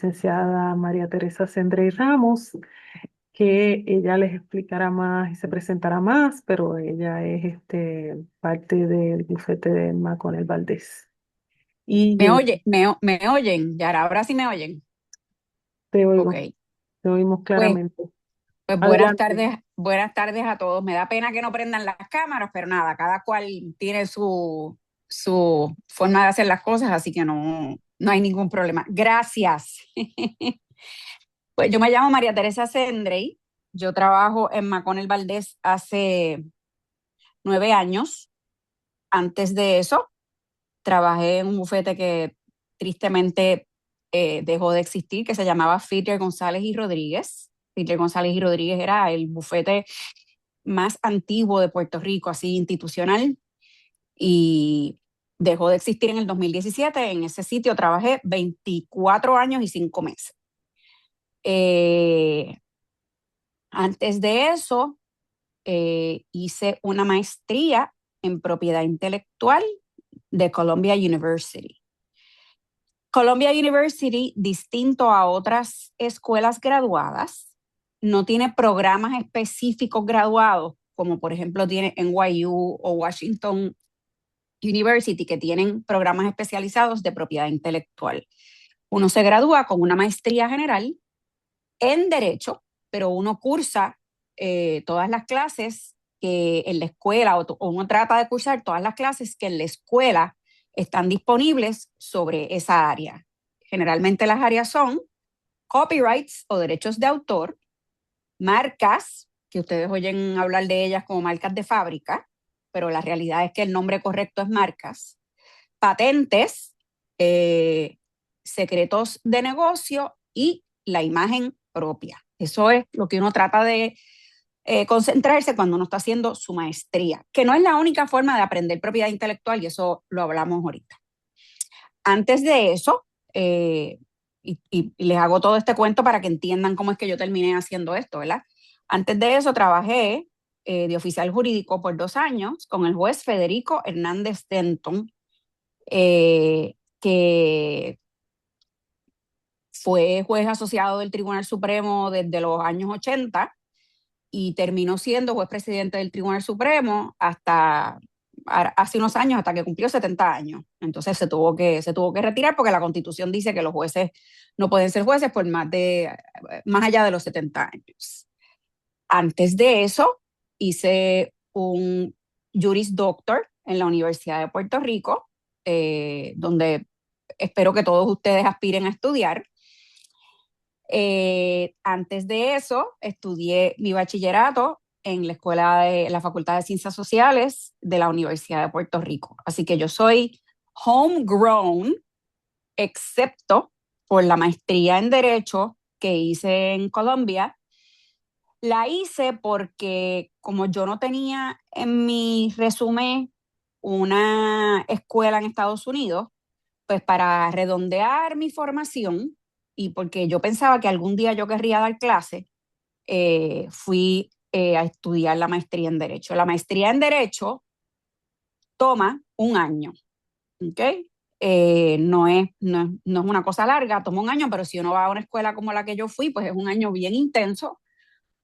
licenciada María Teresa Sendrey Ramos, que ella les explicará más y se presentará más, pero ella es parte del bufete de Maconel Valdés. Y ¿Me yo oye, me oyen, Yara? Ahora sí me oyen. te Ok. oigo, te oímos Pues, claramente. pues Adelante. buenas tardes a todos. Me da pena que no prendan las cámaras, pero nada, cada cual tiene su forma de hacer las cosas, así que no hay ningún problema. Gracias. Pues yo me llamo María Teresa Sendrey. Yo trabajo en Maconel Valdés hace 9 años. Antes de eso, trabajé en un bufete que tristemente dejó de existir, que se llamaba Fitter González y Rodríguez. Fitter González y Rodríguez era el bufete más antiguo de Puerto Rico, así institucional, y dejó de existir en el 2017. En ese sitio trabajé 24 años y 5 meses. Eh, Antes de eso, hice una maestría en propiedad intelectual de Columbia University. Columbia University, distinto a otras escuelas graduadas, no tiene programas específicos graduados, como por ejemplo tiene NYU o Washington University, que tienen programas especializados de propiedad intelectual. Uno se gradúa con una maestría general en Derecho, pero uno cursa todas las clases que en la escuela, o uno trata de cursar todas las clases que en la escuela están disponibles sobre esa área. Generalmente las áreas son copyrights o derechos de autor, marcas, que ustedes oyen hablar de ellas como marcas de fábrica, pero la realidad es que el nombre correcto es marcas, patentes, eh, secretos de negocio y la imagen propia. Eso es lo que uno trata de concentrarse cuando uno está haciendo su maestría, que no es la única forma de aprender propiedad intelectual y eso lo hablamos ahorita. Antes de eso, y les hago todo este cuento para que entiendan cómo es que yo terminé haciendo esto, ¿verdad? Antes de eso trabajé de oficial jurídico por 2 años con el juez Federico Hernández Denton, que fue juez asociado del Tribunal Supremo desde los años 80 y terminó siendo juez presidente del Tribunal Supremo hasta hace unos años, hasta que cumplió 70 años. Entonces se tuvo que retirar porque la Constitución dice que los jueces no pueden ser jueces por más allá de los 70 años. Antes de eso, hice un Juris Doctor en la Universidad de Puerto Rico, donde espero que todos ustedes aspiren a estudiar. Antes de eso, estudié mi bachillerato en la escuela de la Facultad de Ciencias Sociales de la Universidad de Puerto Rico. Así que yo soy homegrown, excepto por la maestría en Derecho que hice en Colombia. La hice porque como yo no tenía en mi resumen una escuela en Estados Unidos, pues para redondear mi formación y porque yo pensaba que algún día yo querría dar clase, fui a estudiar la maestría en Derecho. La maestría en Derecho toma un año, ¿ok? No es una cosa larga, toma un año, pero si uno va a una escuela como la que yo fui, pues es un año bien intenso,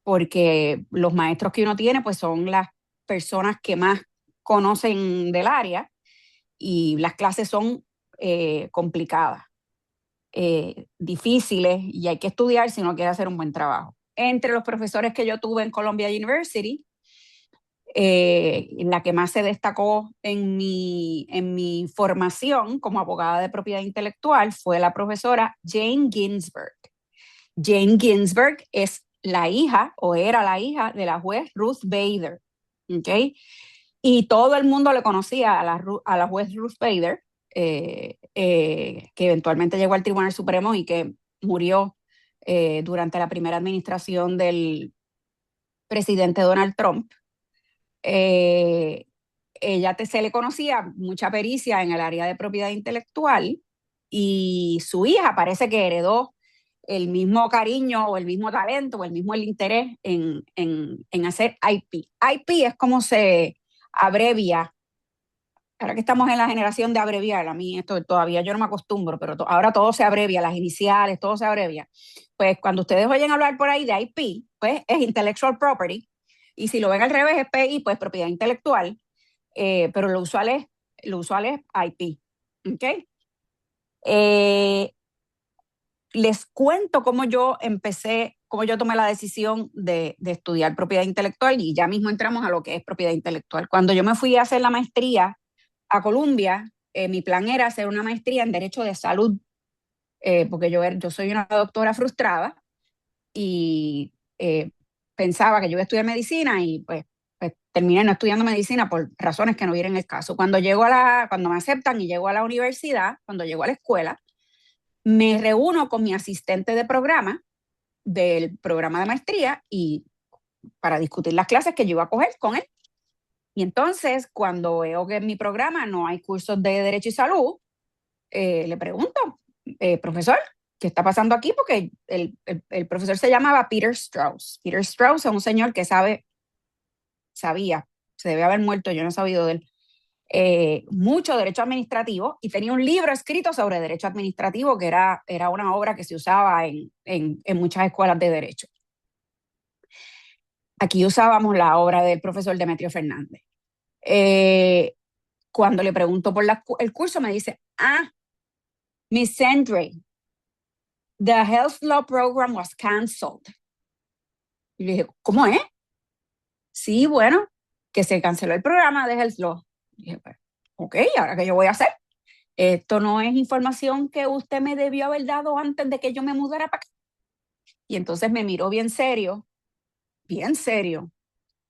porque los maestros que uno tiene, pues son las personas que más conocen del área y las clases son complicadas, difíciles y hay que estudiar si uno quiere hacer un buen trabajo. Entre los profesores que yo tuve en Columbia University, la que más se destacó en mi formación como abogada de propiedad intelectual fue la profesora Jane Ginsburg. Jane Ginsburg es la hija o era la hija de la juez Ruth Bader, ¿ok? Y todo el mundo le conocía a la juez Ruth Bader, que eventualmente llegó al Tribunal Supremo y que murió durante la primera administración del presidente Donald Trump. Eh, Ella se le conocía mucha pericia en el área de propiedad intelectual y su hija parece que heredó el mismo cariño o el mismo talento o el mismo el interés en hacer IP. IP es como se abrevia ahora que estamos en la generación de abreviar, a mí esto todavía yo no me acostumbro, pero ahora todo se abrevia, las iniciales, todo se abrevia. Pues cuando ustedes oyen hablar por ahí de IP, pues es Intellectual Property, y si lo ven al revés es PI, pues propiedad intelectual, pero lo usual es IP, ¿ok? Eh, Les cuento cómo yo empecé, cómo yo tomé la decisión de estudiar propiedad intelectual y ya mismo entramos a lo que es propiedad intelectual. Cuando yo me fui a hacer la maestría a Columbia, mi plan era hacer una maestría en Derecho de Salud, porque yo soy una doctora frustrada y pensaba que yo iba a estudiar medicina y pues terminé no estudiando medicina por razones que no vienen el caso. Cuando me aceptan y llego a la universidad, cuando llego a la escuela, me reúno con mi asistente de programa del programa de maestría y para discutir las clases que yo iba a coger con él. Y entonces, cuando veo que en mi programa no hay cursos de Derecho y Salud, le pregunto, profesor, ¿qué está pasando aquí? Porque el profesor se llamaba Peter Strauss. Peter Strauss es un señor que sabía, se debe haber muerto, yo no he sabido de él, mucho derecho administrativo y tenía un libro escrito sobre derecho administrativo que era una obra que se usaba en muchas escuelas de derecho. Aquí usábamos la obra del profesor Demetrio Fernández. Cuando le pregunto por el curso, me dice, Miss Andre, the Health Law Program was canceled. Y le dije, ¿cómo es? Sí, bueno, que se canceló el programa de Health Law. Y dije, pues, ok, ¿ahora qué yo voy a hacer? Esto no es información que usted me debió haber dado antes de que yo me mudara para acá. Y entonces me miró bien serio,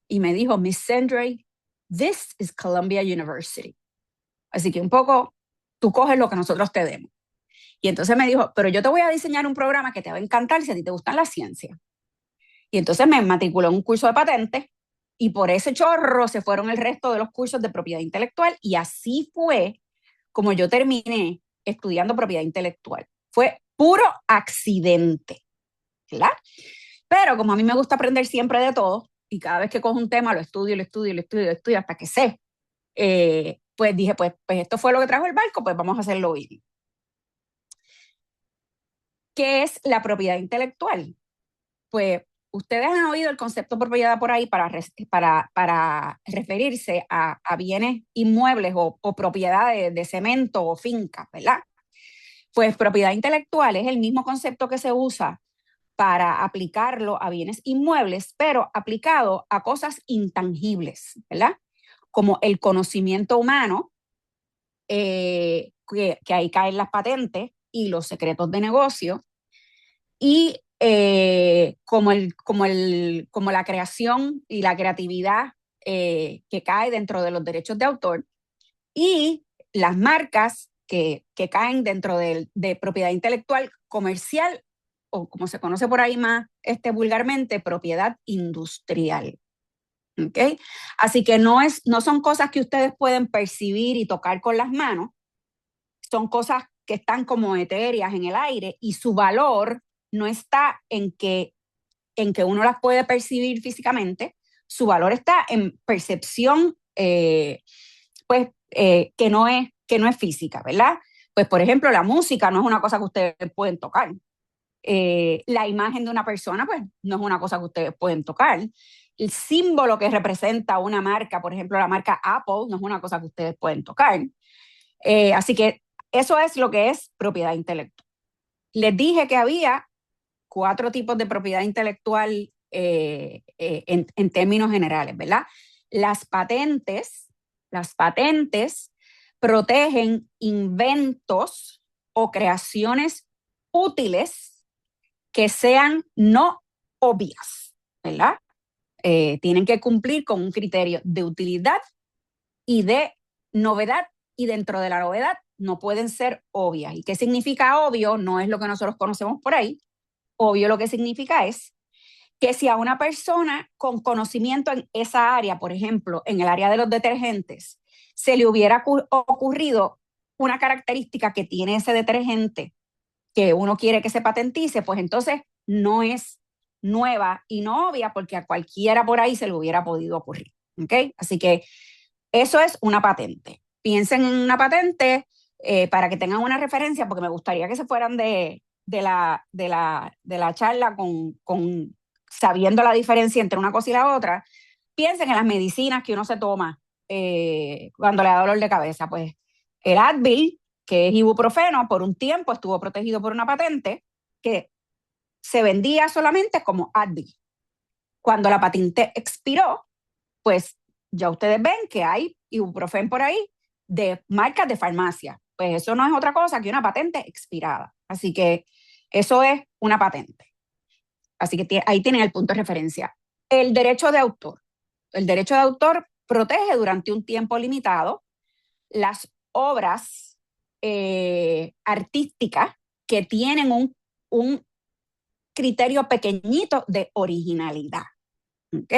y me dijo, Miss Sandray, this is Columbia University. Así que un poco, tú coges lo que nosotros te demos. Y entonces me dijo, pero yo te voy a diseñar un programa que te va a encantar si a ti te gustan las ciencias. Y entonces me matriculó en un curso de patentes y por ese chorro se fueron el resto de los cursos de propiedad intelectual y así fue como yo terminé estudiando propiedad intelectual. Fue puro accidente, ¿verdad? Pero como a mí me gusta aprender siempre de todo y cada vez que cojo un tema lo estudio, lo estudio, lo estudio, lo estudio hasta que sé, pues dije, pues esto fue lo que trajo el barco, pues vamos a hacerlo bien. ¿Qué es la propiedad intelectual? Pues ustedes han oído el concepto de propiedad por ahí para referirse a bienes inmuebles o propiedades de cemento o fincas, ¿verdad? Pues propiedad intelectual es el mismo concepto que se usa para aplicarlo a bienes inmuebles, pero aplicado a cosas intangibles, ¿verdad? Como el conocimiento humano, que ahí caen las patentes y los secretos de negocio, y como la creación y la creatividad que cae dentro de los derechos de autor y las marcas que caen dentro de propiedad intelectual comercial o como se conoce por ahí más vulgarmente, propiedad industrial. ¿Okay? Así que no son cosas que ustedes pueden percibir y tocar con las manos, son cosas que están como etéreas en el aire y su valor no está en que uno las puede percibir físicamente, su valor está en percepción, pues, que no es física, ¿verdad? Pues, por ejemplo, la música no es una cosa que ustedes pueden tocar. La imagen de una persona, pues, no es una cosa que ustedes pueden tocar. El símbolo que representa una marca, por ejemplo, la marca Apple, no es una cosa que ustedes pueden tocar. Así que eso es lo que es propiedad intelectual. Les dije que había 4 tipos de propiedad intelectual en términos generales, ¿verdad? Las patentes protegen inventos o creaciones útiles que sean no obvias, ¿verdad? Tienen que cumplir con un criterio de utilidad y de novedad, y dentro de la novedad no pueden ser obvias. ¿Y qué significa obvio? No es lo que nosotros conocemos por ahí. Obvio lo que significa es que si a una persona con conocimiento en esa área, por ejemplo, en el área de los detergentes, se le hubiera ocurrido una característica que tiene ese detergente que uno quiere que se patentice, pues entonces no es nueva y no obvia porque a cualquiera por ahí se le hubiera podido ocurrir. ¿Okay? Así que eso es una patente. piensen en una patente para que tengan una referencia, porque me gustaría que se fueran de la charla con sabiendo la diferencia entre una cosa y la otra. Piensen en las medicinas que uno se toma cuando le da dolor de cabeza. Pues el Advil, que es ibuprofeno, por un tiempo estuvo protegido por una patente que se vendía solamente como Advil. Cuando la patente expiró, pues ya ustedes ven que hay ibuprofeno por ahí de marcas de farmacia. Pues eso no es otra cosa que una patente expirada. Así que eso es una patente. Así que ahí tienen el punto de referencia. El derecho de autor. El derecho de autor protege durante un tiempo limitado las obras artísticas que tienen un criterio pequeñito de originalidad. ¿Ok?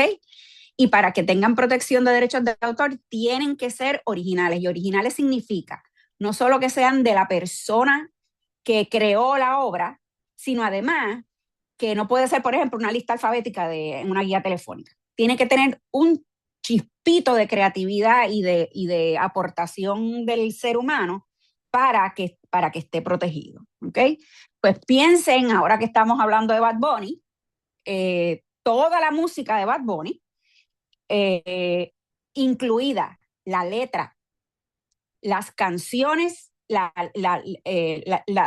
Y para que tengan protección de derechos de autor, tienen que ser originales. Y originales significa no solo que sean de la persona que creó la obra, sino además que no puede ser, por ejemplo, una lista alfabética de una guía telefónica. Tiene que tener un chispito de creatividad y de aportación del ser humano para que esté protegido. ¿Ok? Pues piensen, ahora que estamos hablando de Bad Bunny, toda la música de Bad Bunny, eh, incluida la letra, las canciones, la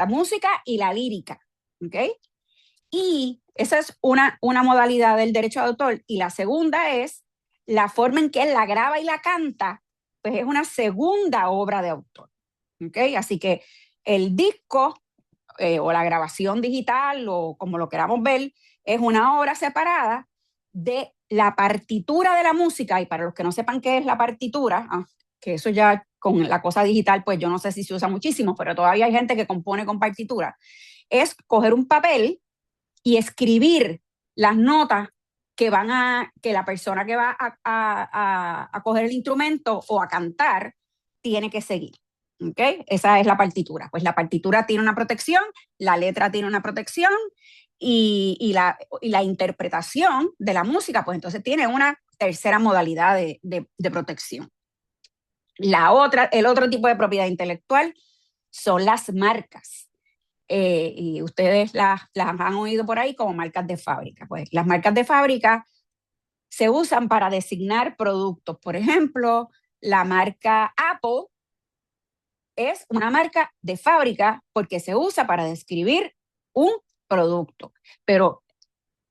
música y la lírica. ¿Ok? Y esa es una modalidad del derecho de autor. Y la segunda es la forma en que él la graba y la canta, pues es una segunda obra de autor. ¿Ok? Así que el disco o la grabación digital o como lo queramos ver, es una obra separada de la partitura de la música. Y para los que no sepan qué es la partitura, que eso ya con la cosa digital, pues yo no sé si se usa muchísimo, pero todavía hay gente que compone con partitura, es coger un papel y escribir las notas que la persona que va a coger el instrumento o a cantar tiene que seguir. ¿Ok? Esa es la partitura. Pues la partitura tiene una protección, la letra tiene una protección y la interpretación de la música, pues entonces tiene una tercera modalidad de protección. El otro tipo de propiedad intelectual son las marcas. Y ustedes las han oído por ahí como marcas de fábrica. Pues las marcas de fábrica se usan para designar productos. Por ejemplo, la marca Apple es una marca de fábrica porque se usa para describir un producto. Pero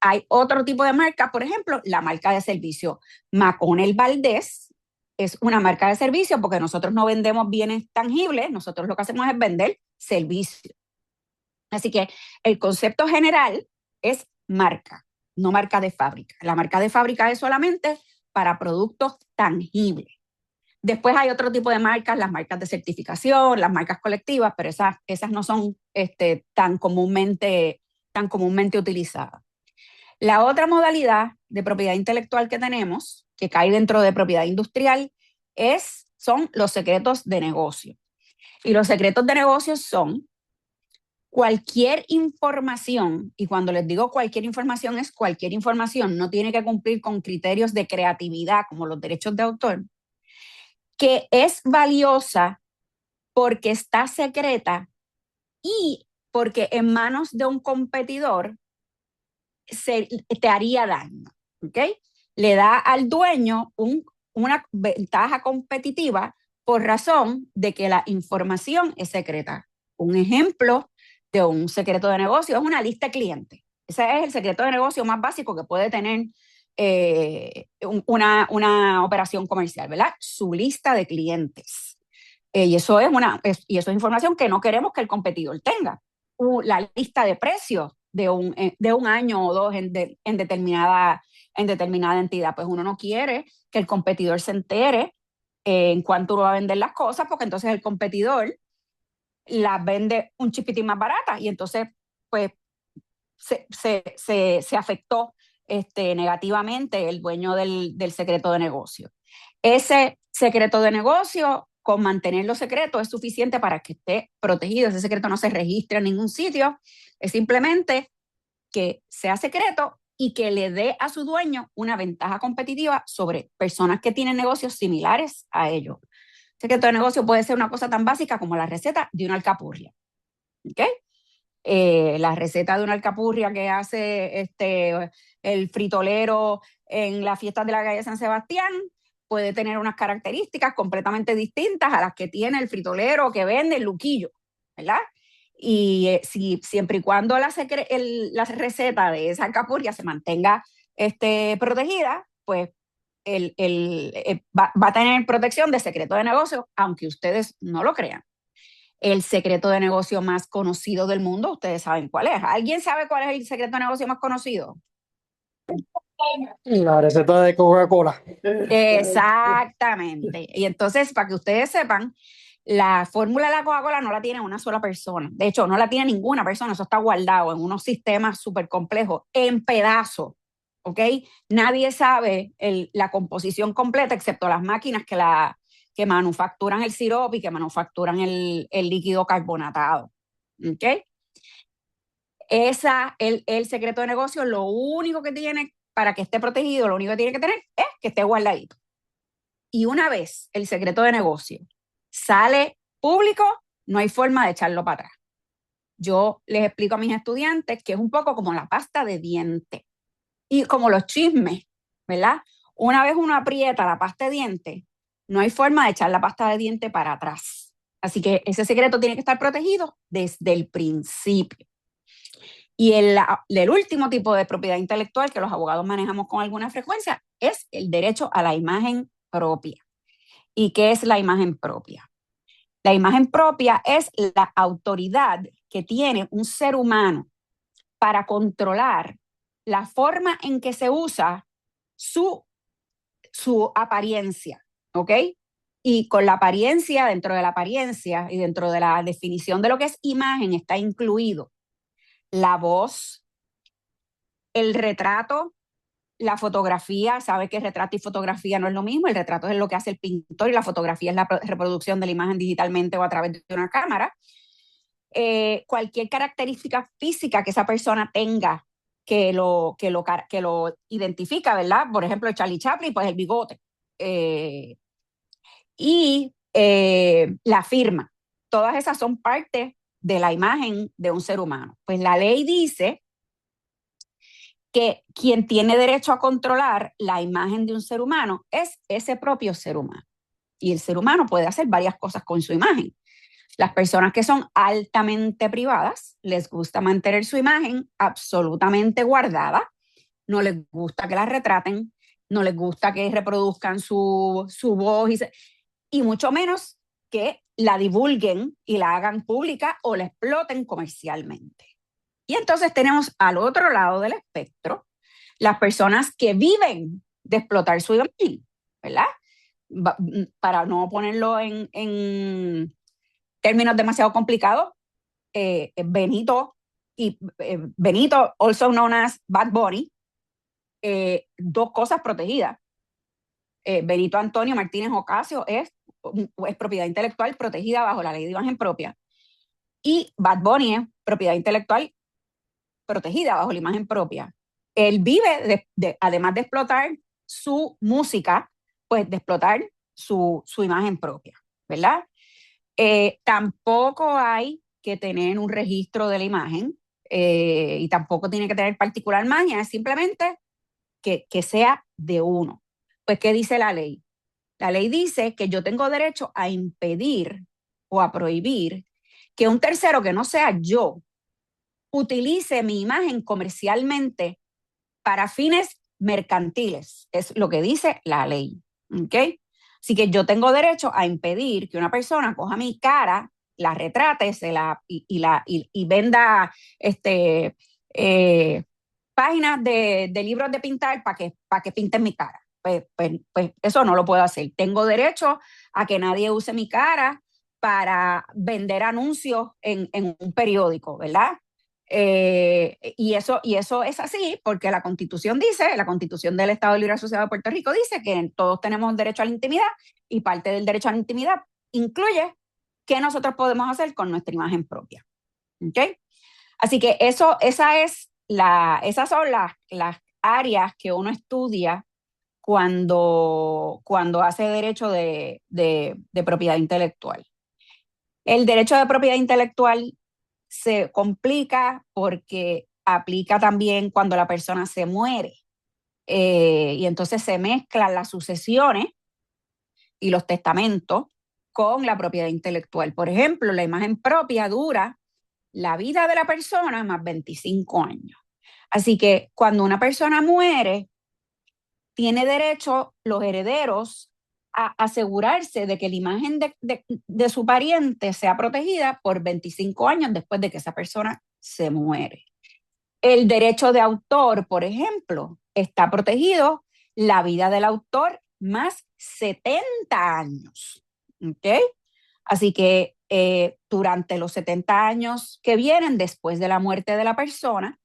hay otro tipo de marca, por ejemplo, la marca de servicio. McConnell Valdez es una marca de servicio porque nosotros no vendemos bienes tangibles, nosotros lo que hacemos es vender servicios. Así que el concepto general es marca, no marca de fábrica. La marca de fábrica es solamente para productos tangibles. Después hay otro tipo de marcas, las marcas de certificación, las marcas colectivas, pero esas no son tan comúnmente utilizadas. La otra modalidad de propiedad intelectual que tenemos, que cae dentro de propiedad industrial, son los secretos de negocio. Y los secretos de negocio son cualquier información, y cuando les digo cualquier información, es cualquier información, no tiene que cumplir con criterios de creatividad como los derechos de autor, que es valiosa porque está secreta y porque en manos de un competidor te haría daño. ¿Ok? Le da al dueño una ventaja competitiva por razón de que la información es secreta. Un ejemplo de un secreto de negocio es una lista de clientes. Ese es el secreto de negocio más básico que puede tener una operación comercial, ¿verdad? Su lista de clientes. Y eso es información que no queremos que el competidor tenga. La lista de precios de un año o dos en determinada entidad. Pues uno no quiere que el competidor se entere en cuánto uno va a vender las cosas, porque entonces el competidor las vende un chipitín más barata y entonces pues se afectó negativamente el dueño del secreto de negocio. Ese secreto de negocio, con mantenerlo secreto, es suficiente para que esté protegido. Ese secreto no se registra en ningún sitio, es simplemente que sea secreto y que le dé a su dueño una ventaja competitiva sobre personas que tienen negocios similares a ellos. Secreto de negocio puede ser una cosa tan básica como la receta de una alcapurria. ¿Ok? La receta de una alcapurria que hace el fritolero en las fiestas de la calle San Sebastián puede tener unas características completamente distintas a las que tiene el fritolero que vende el Luquillo, ¿verdad? Y siempre y cuando la receta de esa alcapurria se mantenga protegida, pues va a tener protección de secreto de negocio, aunque ustedes no lo crean. El secreto de negocio más conocido del mundo, ustedes saben cuál es. ¿Alguien sabe cuál es el secreto de negocio más conocido? La receta de Coca-Cola. Exactamente. Y entonces, para que ustedes sepan, la fórmula de la Coca-Cola no la tiene una sola persona. De hecho, no la tiene ninguna persona. Eso está guardado en unos sistemas súper complejos, en pedazos. ¿Ok? Nadie sabe la composición completa, excepto las máquinas que manufacturan el sirope y que manufacturan el líquido carbonatado. ¿Ok? El secreto de negocio, lo único que tiene para que esté protegido, lo único que tiene que tener es que esté guardadito. Y una vez el secreto de negocio sale público, no hay forma de echarlo para atrás. Yo les explico a mis estudiantes que es un poco como la pasta de dientes y como los chismes, ¿verdad? Una vez uno aprieta la pasta de dientes, no hay forma de echar la pasta de dientes para atrás. Así que ese secreto tiene que estar protegido desde el principio. Y el último tipo de propiedad intelectual que los abogados manejamos con alguna frecuencia es el derecho a la imagen propia. ¿Y qué es la imagen propia? La imagen propia es la autoridad que tiene un ser humano para controlar la forma en que se usa su apariencia, ¿ok? Y con la apariencia, dentro de la apariencia y dentro de la definición de lo que es imagen, está incluido la voz, el retrato, la fotografía. Sabe que retrato y fotografía no es lo mismo. El retrato es lo que hace el pintor y la fotografía es la reproducción de la imagen digitalmente o a través de una cámara. Cualquier característica física que esa persona tenga que lo identifica, ¿verdad? Por ejemplo, Charlie Chaplin, pues el bigote. La firma. Todas esas son parte de la imagen de un ser humano. Pues la ley dice que quien tiene derecho a controlar la imagen de un ser humano es ese propio ser humano. Y el ser humano puede hacer varias cosas con su imagen. Las personas que son altamente privadas les gusta mantener su imagen absolutamente guardada, no les gusta que la retraten, no les gusta que reproduzcan su voz y mucho menos que la divulguen y la hagan pública o la exploten comercialmente. Y entonces tenemos al otro lado del espectro las personas que viven de explotar su imagen, ¿verdad? Para no ponerlo en términos demasiado complicados, Benito, also known as Bad Bunny, dos cosas protegidas. Benito Antonio Martínez Ocasio es propiedad intelectual protegida bajo la ley de imagen propia. Y Bad Bunny es propiedad intelectual protegida bajo la imagen propia. Él vive, además de explotar su música, pues de explotar su imagen propia, ¿verdad? Tampoco hay que tener un registro de la imagen y tampoco tiene que tener particular maña, es simplemente que sea de uno. Pues, ¿qué dice la ley? La ley dice que yo tengo derecho a impedir o a prohibir que un tercero que no sea yo utilice mi imagen comercialmente para fines mercantiles. Es lo que dice la ley. ¿Ok? Así que yo tengo derecho a impedir que una persona coja mi cara, la retrate y venda eh, páginas de libros de pintar para que pinten mi cara. Pues eso no lo puedo hacer. Tengo derecho a que nadie use mi cara para vender anuncios en un periódico, ¿verdad? Y eso es así porque la Constitución dice, la Constitución del Estado Libre Asociado de Puerto Rico dice que todos tenemos derecho a la intimidad y parte del derecho a la intimidad incluye qué nosotros podemos hacer con nuestra imagen propia. ¿Ok? Así que esas son las áreas que uno estudia cuando hace derecho de propiedad intelectual. El derecho de propiedad intelectual se complica porque aplica también cuando la persona se muere. Y entonces se mezclan las sucesiones y los testamentos con la propiedad intelectual. Por ejemplo, la imagen propia dura la vida de la persona más 25 años. Así que cuando una persona muere, tiene derecho los herederos a asegurarse de que la imagen de su pariente sea protegida por 25 años después de que esa persona se muere. El derecho de autor, por ejemplo, está protegido la vida del autor más 70 años. ¿Ok? Así que durante los 70 años que vienen después de la muerte de la persona,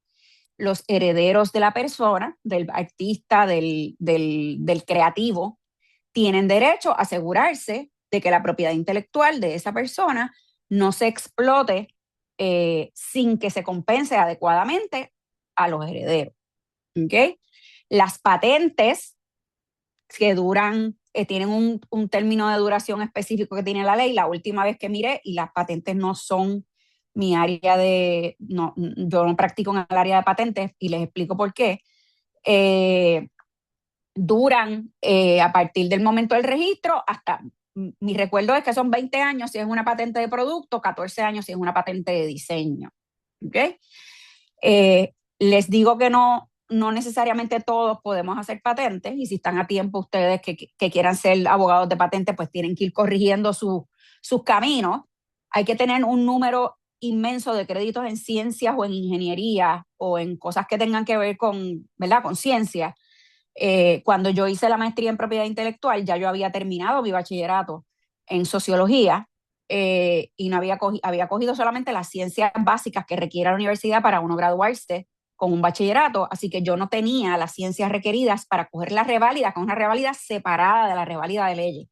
los herederos de la persona, del artista, del creativo, tienen derecho a asegurarse de que la propiedad intelectual de esa persona no se explote sin que se compense adecuadamente a los herederos. ¿Okay? Las patentes que duran, tienen un término de duración específico que tiene la ley. La última vez que miré, y las patentes no son mi área no, yo no practico en el área de patentes y les explico por qué. Duran a partir del momento del registro hasta, mi recuerdo es que son 20 años si es una patente de producto, 14 años si es una patente de diseño. ¿Okay? Les digo que no necesariamente todos podemos hacer patentes, y si están a tiempo ustedes que quieran ser abogados de patentes, pues tienen que ir corrigiendo sus caminos. Hay que tener un número inmenso de créditos en ciencias o en ingeniería o en cosas que tengan que ver con, ¿verdad?, con ciencia. Cuando yo hice la maestría en propiedad intelectual, ya yo había terminado mi bachillerato en sociología, y no había cogido solamente las ciencias básicas que requiere la universidad para uno graduarse con un bachillerato, así que yo no tenía las ciencias requeridas para coger la reválida, con una reválida separada de la reválida de leyes.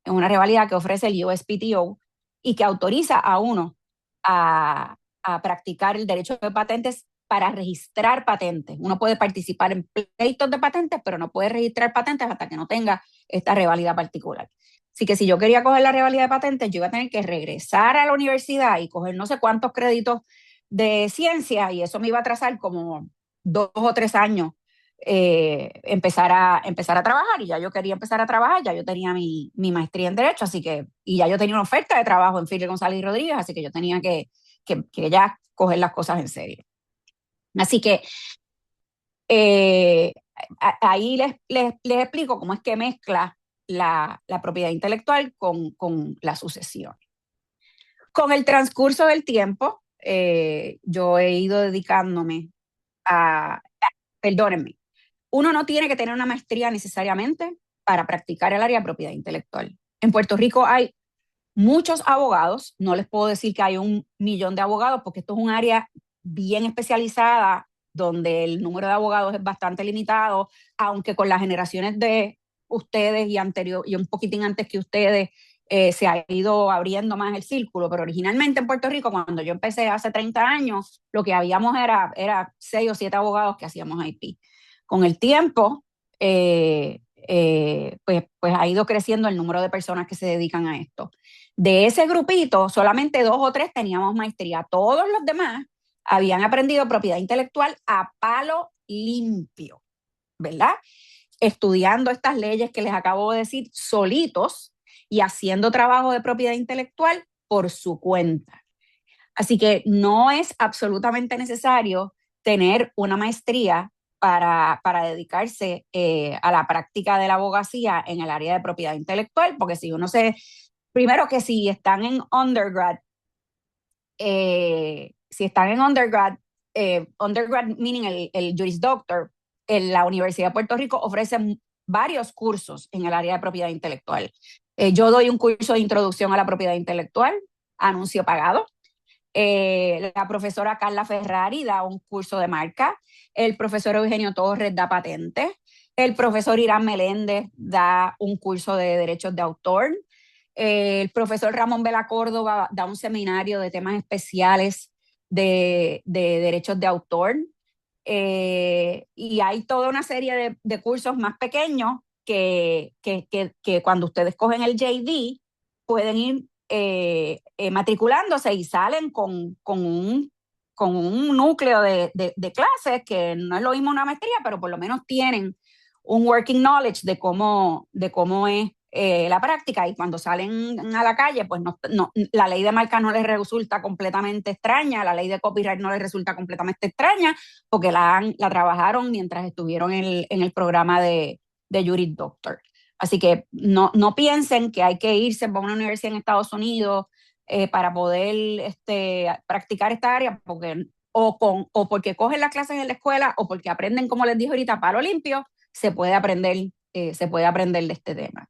Es una reválida que ofrece el USPTO y que autoriza a uno a practicar el derecho de patentes para registrar patentes. Uno puede participar en pleitos de patentes, pero no puede registrar patentes hasta que no tenga esta reválida particular. Así que si yo quería coger la reválida de patentes, yo iba a tener que regresar a la universidad y coger no sé cuántos créditos de ciencia, y eso me iba a atrasar como 2 o 3 años empezar a trabajar. Y ya yo quería empezar a trabajar, ya yo tenía mi maestría en Derecho, así que, y ya yo tenía una oferta de trabajo en Philip González y Rodríguez, así que yo tenía que ya coger las cosas en serio. Así que ahí les explico cómo es que mezcla la propiedad intelectual con la sucesión. Con el transcurso del tiempo, yo he ido dedicándome perdónenme, uno no tiene que tener una maestría necesariamente para practicar el área de propiedad intelectual. En Puerto Rico hay muchos abogados, no les puedo decir que hay 1 millón de abogados, porque esto es un área bien especializada donde el número de abogados es bastante limitado, aunque con las generaciones de ustedes y anterior y un poquitín antes que ustedes se ha ido abriendo más el círculo, pero originalmente en Puerto Rico, cuando yo empecé hace 30 años, lo que habíamos era 6 o 7 abogados que hacíamos IP. Con el tiempo, pues ha ido creciendo el número de personas que se dedican a esto. De ese grupito, solamente 2 o 3 teníamos maestría. Todos los demás habían aprendido propiedad intelectual a palo limpio, ¿verdad? Estudiando estas leyes que les acabo de decir solitos y haciendo trabajo de propiedad intelectual por su cuenta. Así que no es absolutamente necesario tener una maestría para dedicarse a la práctica de la abogacía en el área de propiedad intelectual, porque si uno primero que si están en undergrad, undergrad meaning el Juris Doctor, en la Universidad de Puerto Rico ofrece varios cursos en el área de propiedad intelectual. Yo doy un curso de introducción a la propiedad intelectual, anuncio pagado. La profesora Carla Ferrari da un curso de marca, el profesor Eugenio Torres da patentes, el profesor Irán Meléndez da un curso de derechos de autor, el profesor Ramón Vela Córdoba da un seminario de temas especiales de derechos de autor, y hay toda una serie de cursos más pequeños que cuando ustedes cogen el JD pueden ir matriculándose y salen con un núcleo de clases que no es lo mismo una maestría, pero por lo menos tienen un working knowledge de cómo es la práctica, y cuando salen a la calle, pues la ley de marca no les resulta completamente extraña, la ley de copyright no les resulta completamente extraña, porque la trabajaron mientras estuvieron en el programa de Juris Doctor. Así que no piensen que hay que irse para una universidad en Estados Unidos para poder practicar esta área, porque o porque cogen las clases en la escuela o porque aprenden, como les dije ahorita, palo limpio, se puede aprender de este tema.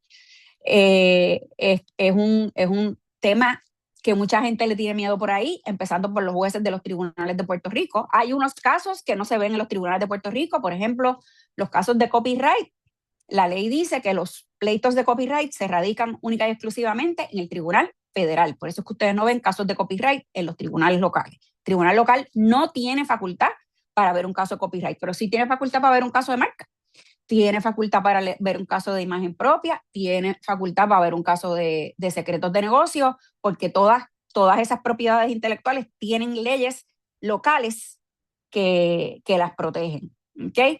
Es un tema que mucha gente le tiene miedo por ahí, empezando por los jueces de los tribunales de Puerto Rico. Hay unos casos que no se ven en los tribunales de Puerto Rico, por ejemplo, los casos de copyright. La ley dice que los pleitos de copyright se radican única y exclusivamente en el Tribunal Federal. Por eso es que ustedes no ven casos de copyright en los tribunales locales. El tribunal local no tiene facultad para ver un caso de copyright, pero sí tiene facultad para ver un caso de marca, tiene facultad para ver un caso de imagen propia, tiene facultad para ver un caso de secretos de negocio, porque todas esas propiedades intelectuales tienen leyes locales que las protegen. ¿Okay?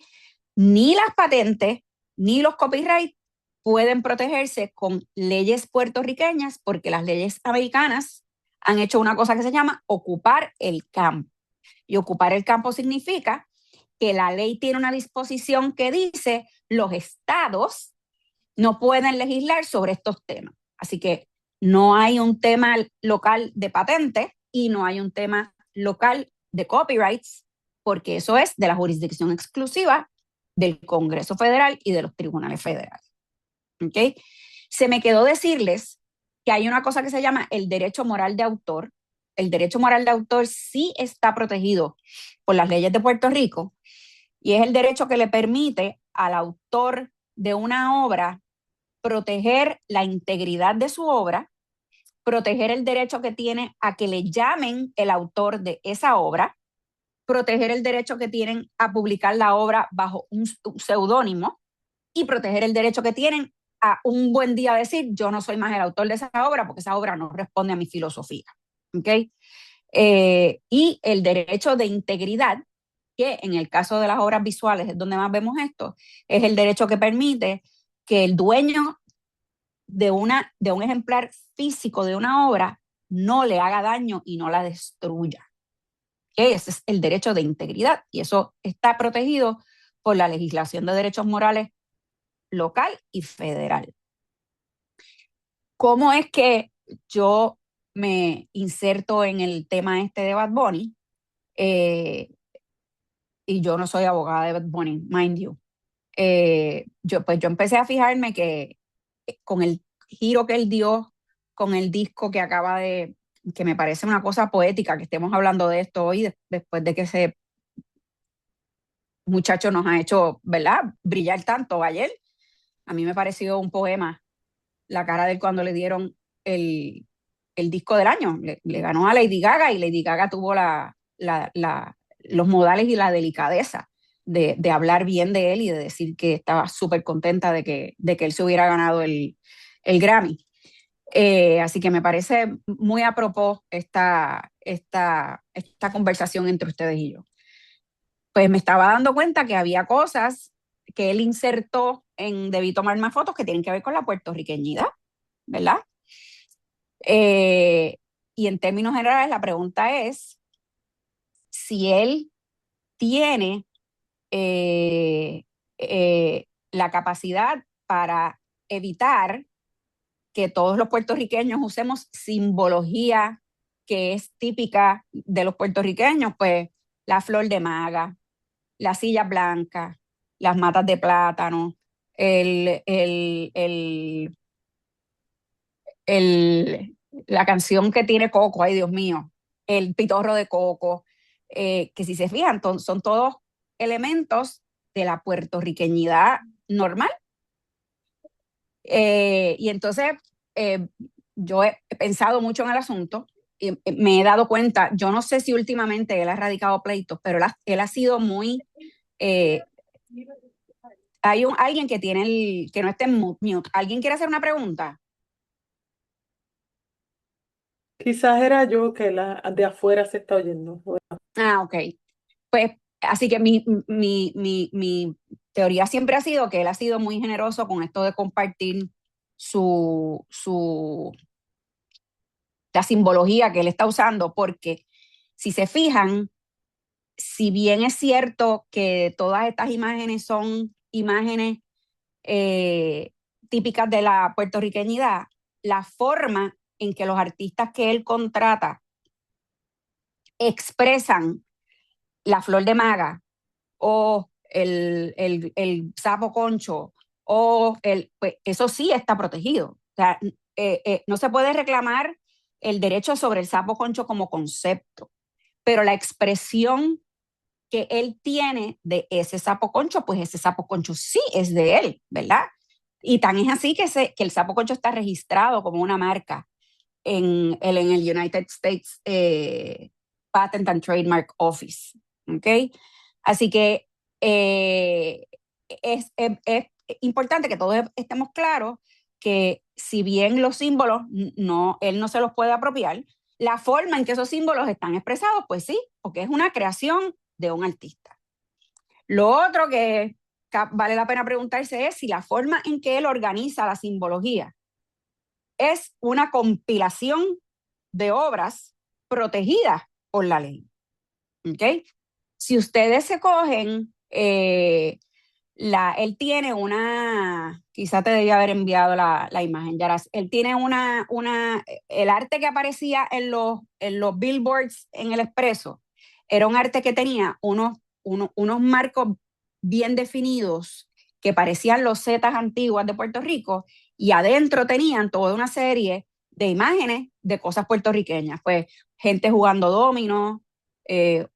Ni las patentes ni los copyright pueden protegerse con leyes puertorriqueñas, porque las leyes americanas han hecho una cosa que se llama ocupar el campo. Y ocupar el campo significa que la ley tiene una disposición que dice los estados no pueden legislar sobre estos temas. Así que no hay un tema local de patente y no hay un tema local de copyrights, porque eso es de la jurisdicción exclusiva del Congreso Federal y de los tribunales federales. ¿Okay? Se me quedó decirles que hay una cosa que se llama el derecho moral de autor. El derecho moral de autor sí está protegido por las leyes de Puerto Rico, y es el derecho que le permite al autor de una obra proteger la integridad de su obra, proteger el derecho que tiene a que le llamen el autor de esa obra, proteger el derecho que tienen a publicar la obra bajo un seudónimo, y proteger el derecho que tienen a un buen día decir: yo no soy más el autor de esa obra porque esa obra no responde a mi filosofía. ¿Okay? Y el derecho de integridad, que en el caso de las obras visuales es donde más vemos esto, es el derecho que permite que el dueño de un ejemplar físico de una obra no le haga daño y no la destruya. Ese es el derecho de integridad, y eso está protegido por la legislación de derechos morales local y federal. ¿Cómo es que yo me inserto en el tema este de Bad Bunny? Y yo no soy abogada de Bad Bunny, mind you. Yo empecé a fijarme que con el giro que él dio con el disco que me parece una cosa poética que estemos hablando de esto hoy, después de que ese muchacho nos ha hecho, ¿verdad?, brillar tanto ayer. A mí me pareció un poema la cara de él cuando le dieron el disco del año. Le ganó a Lady Gaga, y Lady Gaga tuvo los modales y la delicadeza de hablar bien de él y de decir que estaba súper contenta de que él se hubiera ganado el Grammy. Así que me parece muy a propósito esta conversación entre ustedes y yo. Pues me estaba dando cuenta que había cosas que él insertó en Debí tomar más fotos que tienen que ver con la puertorriqueñidad, ¿verdad? Y en términos generales, la pregunta es si él tiene la capacidad para evitar que todos los puertorriqueños usemos simbología que es típica de los puertorriqueños, pues la flor de maga, la silla blanca, las matas de plátano, la canción que tiene Coco, ay Dios mío, el pitorro de Coco, que si se fijan, son todos elementos de la puertorriqueñidad normal. Y entonces yo he pensado mucho en el asunto y me he dado cuenta, yo no sé si últimamente él ha radicado pleitos, pero él ha sido muy Hay alguien que tiene que no esté en mute. ¿Alguien quiere hacer una pregunta? Quizás era yo que la de afuera se está oyendo. Ah, ok. Pues así que mi teoría siempre ha sido que él ha sido muy generoso con esto de compartir su la simbología que él está usando, porque si se fijan, si bien es cierto que todas estas imágenes son imágenes eh, típicas de la puertorriqueñidad, la forma en que los artistas que él contrata expresan la flor de maga o el sapo concho pues eso sí está protegido. O sea, no se puede reclamar el derecho sobre el sapo concho como concepto, pero la expresión que él tiene de ese sapo concho, pues ese sapo concho sí es de él, ¿verdad? Y tan es así que el sapo concho está registrado como una marca en el United States Patent and Trademark Office. ¿Ok? Así que es importante que todos estemos claros que si bien los símbolos él no se los puede apropiar, la forma en que esos símbolos están expresados, pues sí, porque es una creación de un artista. Lo otro que vale la pena preguntarse es si la forma en que él organiza la simbología es una compilación de obras protegidas por la ley. ¿Ok? Si ustedes se cogen, él tiene quizá te debía haber enviado la imagen, Yaras, él tiene el arte que aparecía en los billboards en el Expreso, era un arte que tenía unos marcos bien definidos que parecían los zetas antiguas de Puerto Rico y adentro tenían toda una serie de imágenes de cosas puertorriqueñas, pues gente jugando dominó,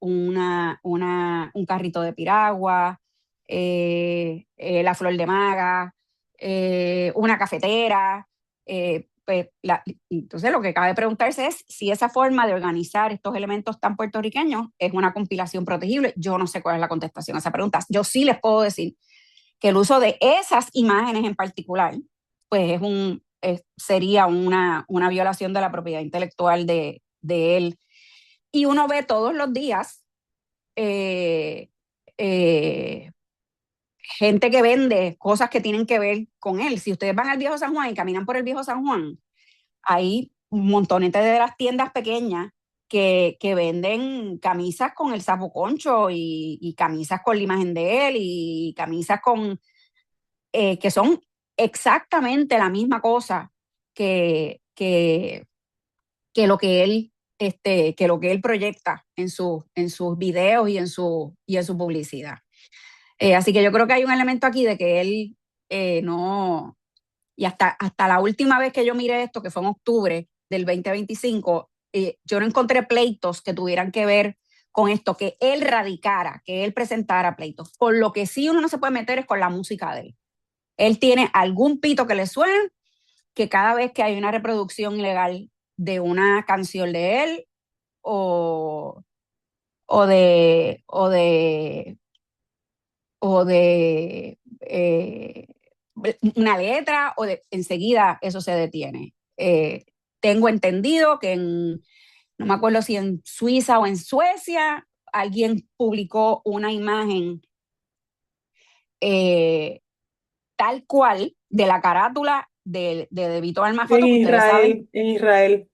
un carrito de piragua, la flor de maga, una cafetera. Pues, entonces lo que cabe preguntarse es si esa forma de organizar estos elementos tan puertorriqueños es una compilación protegible. Yo no sé cuál es la contestación a esa pregunta. Yo sí les puedo decir que el uso de esas imágenes en particular, pues sería una violación de la propiedad intelectual de él. Y uno ve todos los días eh, eh, gente que vende cosas que tienen que ver con él. Si ustedes van al Viejo San Juan y caminan por el Viejo San Juan, hay un montonete de las tiendas pequeñas que venden camisas con el sapo concho y camisas con la imagen de él y camisas que son exactamente la misma cosa que, que, que lo que él que lo que él proyecta en sus videos y en su publicidad. Así que yo creo que hay un elemento aquí de que él no, y hasta la última vez que yo miré esto, que fue en octubre del 2025, yo no encontré pleitos que tuvieran que ver con esto, que él radicara, que él presentara pleitos. Con lo que sí uno no se puede meter es con la música de él. Él tiene algún pito que le suene, que cada vez que hay una reproducción ilegal de una canción de él o, o de, o de, o de una letra, enseguida eso se detiene. Tengo entendido que no me acuerdo si en Suiza o en Suecia, alguien publicó una imagen eh, tal cual de la carátula de Víctor En Almafoto, que ustedes saben Israel, en Israel,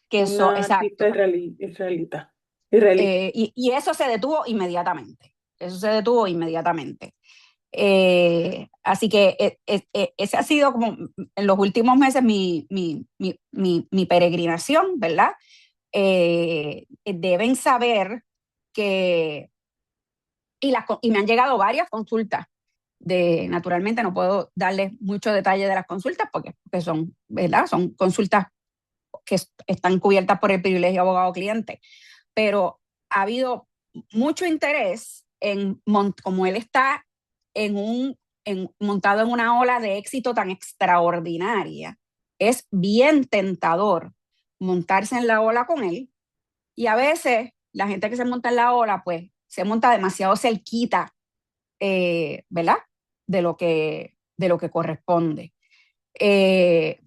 que eso, una artista exacto. israelita, israelí. Y eso se detuvo inmediatamente. Eso se detuvo inmediatamente. Así que ese ha sido como en los últimos meses mi peregrinación, ¿verdad? Deben saber que, y me han llegado varias consultas naturalmente no puedo darles mucho detalle de las consultas porque son, ¿verdad? Son consultas que están cubiertas por el privilegio abogado-cliente, pero ha habido mucho interés como él está montado en una ola de éxito tan extraordinaria. Es bien tentador montarse en la ola con él y a veces la gente que se monta en la ola, pues se monta demasiado cerquita, ¿verdad? de lo que corresponde.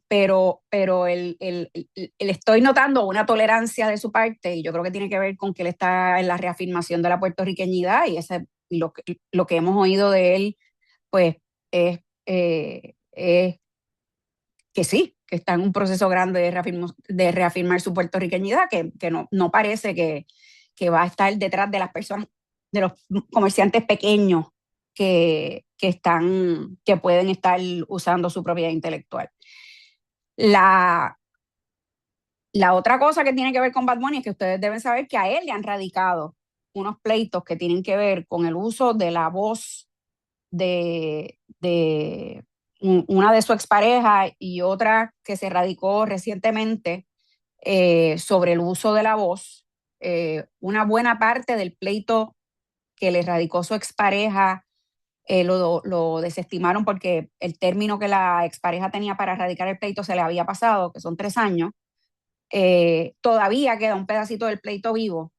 Pero estoy notando una tolerancia de su parte y yo creo que tiene que ver con que él está en la reafirmación de la puertorriqueñidad y lo que hemos oído de él, pues es que sí, que está en un proceso grande de reafirmar su puertorriqueñidad, que no parece que va a estar detrás de las personas, de los comerciantes pequeños que pueden estar usando su propiedad intelectual. La otra cosa que tiene que ver con Bad Bunny es que ustedes deben saber que a él le han radicado unos pleitos que tienen que ver con el uso de la voz de una de su expareja y otra que se radicó recientemente sobre el uso de la voz. Una buena parte del pleito que le radicó su expareja lo desestimaron porque el término que la expareja tenía para radicar el pleito se le había pasado, que son 3 años. Todavía queda un pedacito del pleito vivo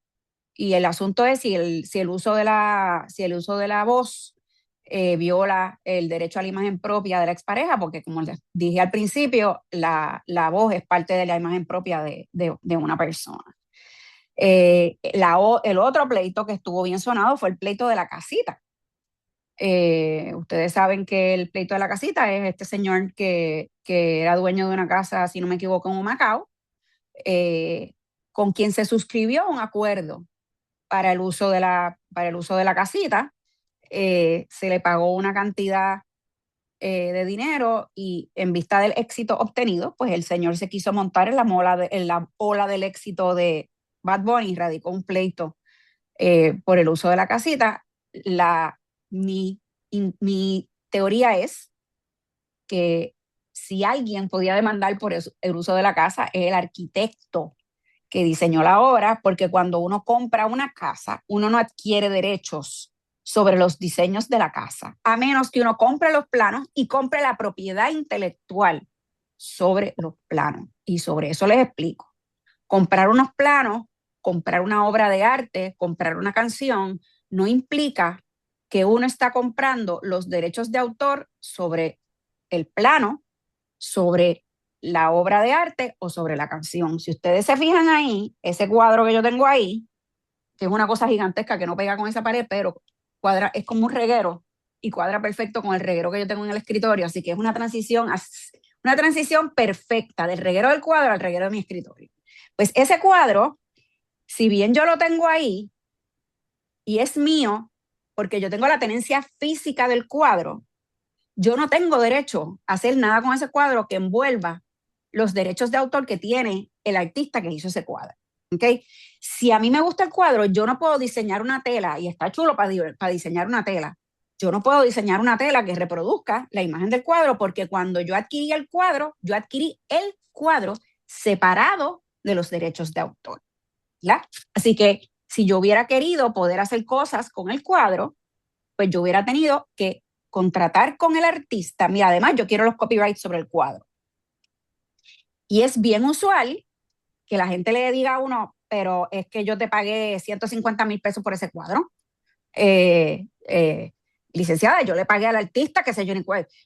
y el asunto es si el uso de la voz viola el derecho a la imagen propia de la expareja, porque como les dije al principio, la voz es parte de la imagen propia de una persona. El otro pleito que estuvo bien sonado fue el pleito de la casita. Ustedes saben que el pleito de la casita es este señor que era dueño de una casa, si no me equivoco, en Humacao, con quien se suscribió un acuerdo para el uso de la casita. Se le pagó una cantidad de dinero y en vista del éxito obtenido, pues el señor se quiso montar en la ola del éxito de Bad Bunny y radicó un pleito por el uso de la casita. Mi teoría es que si alguien podía demandar por el uso de la casa es el arquitecto que diseñó la obra, porque cuando uno compra una casa, uno no adquiere derechos sobre los diseños de la casa, a menos que uno compre los planos y compre la propiedad intelectual sobre los planos. Y sobre eso les explico. Comprar unos planos, comprar una obra de arte, comprar una canción, no implica que uno está comprando los derechos de autor sobre el plano, sobre la obra de arte o sobre la canción. Si ustedes se fijan ahí, ese cuadro que yo tengo ahí, que es una cosa gigantesca que no pega con esa pared, pero cuadra, es como un reguero y cuadra perfecto con el reguero que yo tengo en el escritorio, así que es una transición perfecta del reguero del cuadro al reguero de mi escritorio. Pues ese cuadro, si bien yo lo tengo ahí y es mío, porque yo tengo la tenencia física del cuadro, yo no tengo derecho a hacer nada con ese cuadro que envuelva los derechos de autor que tiene el artista que hizo ese cuadro. ¿Okay? Si a mí me gusta el cuadro, yo no puedo diseñar una tela, y está chulo para diseñar una tela. Yo no puedo diseñar una tela que reproduzca la imagen del cuadro, porque cuando yo adquirí el cuadro separado de los derechos de autor. ¿Ya? Así que si yo hubiera querido poder hacer cosas con el cuadro, pues yo hubiera tenido que contratar con el artista. Mira, además yo quiero los copyrights sobre el cuadro. Y es bien usual que la gente le diga a uno, pero es que yo te pagué 150,000 pesos por ese cuadro. Eh, eh, Licenciada, yo le pagué al artista, que sé yo,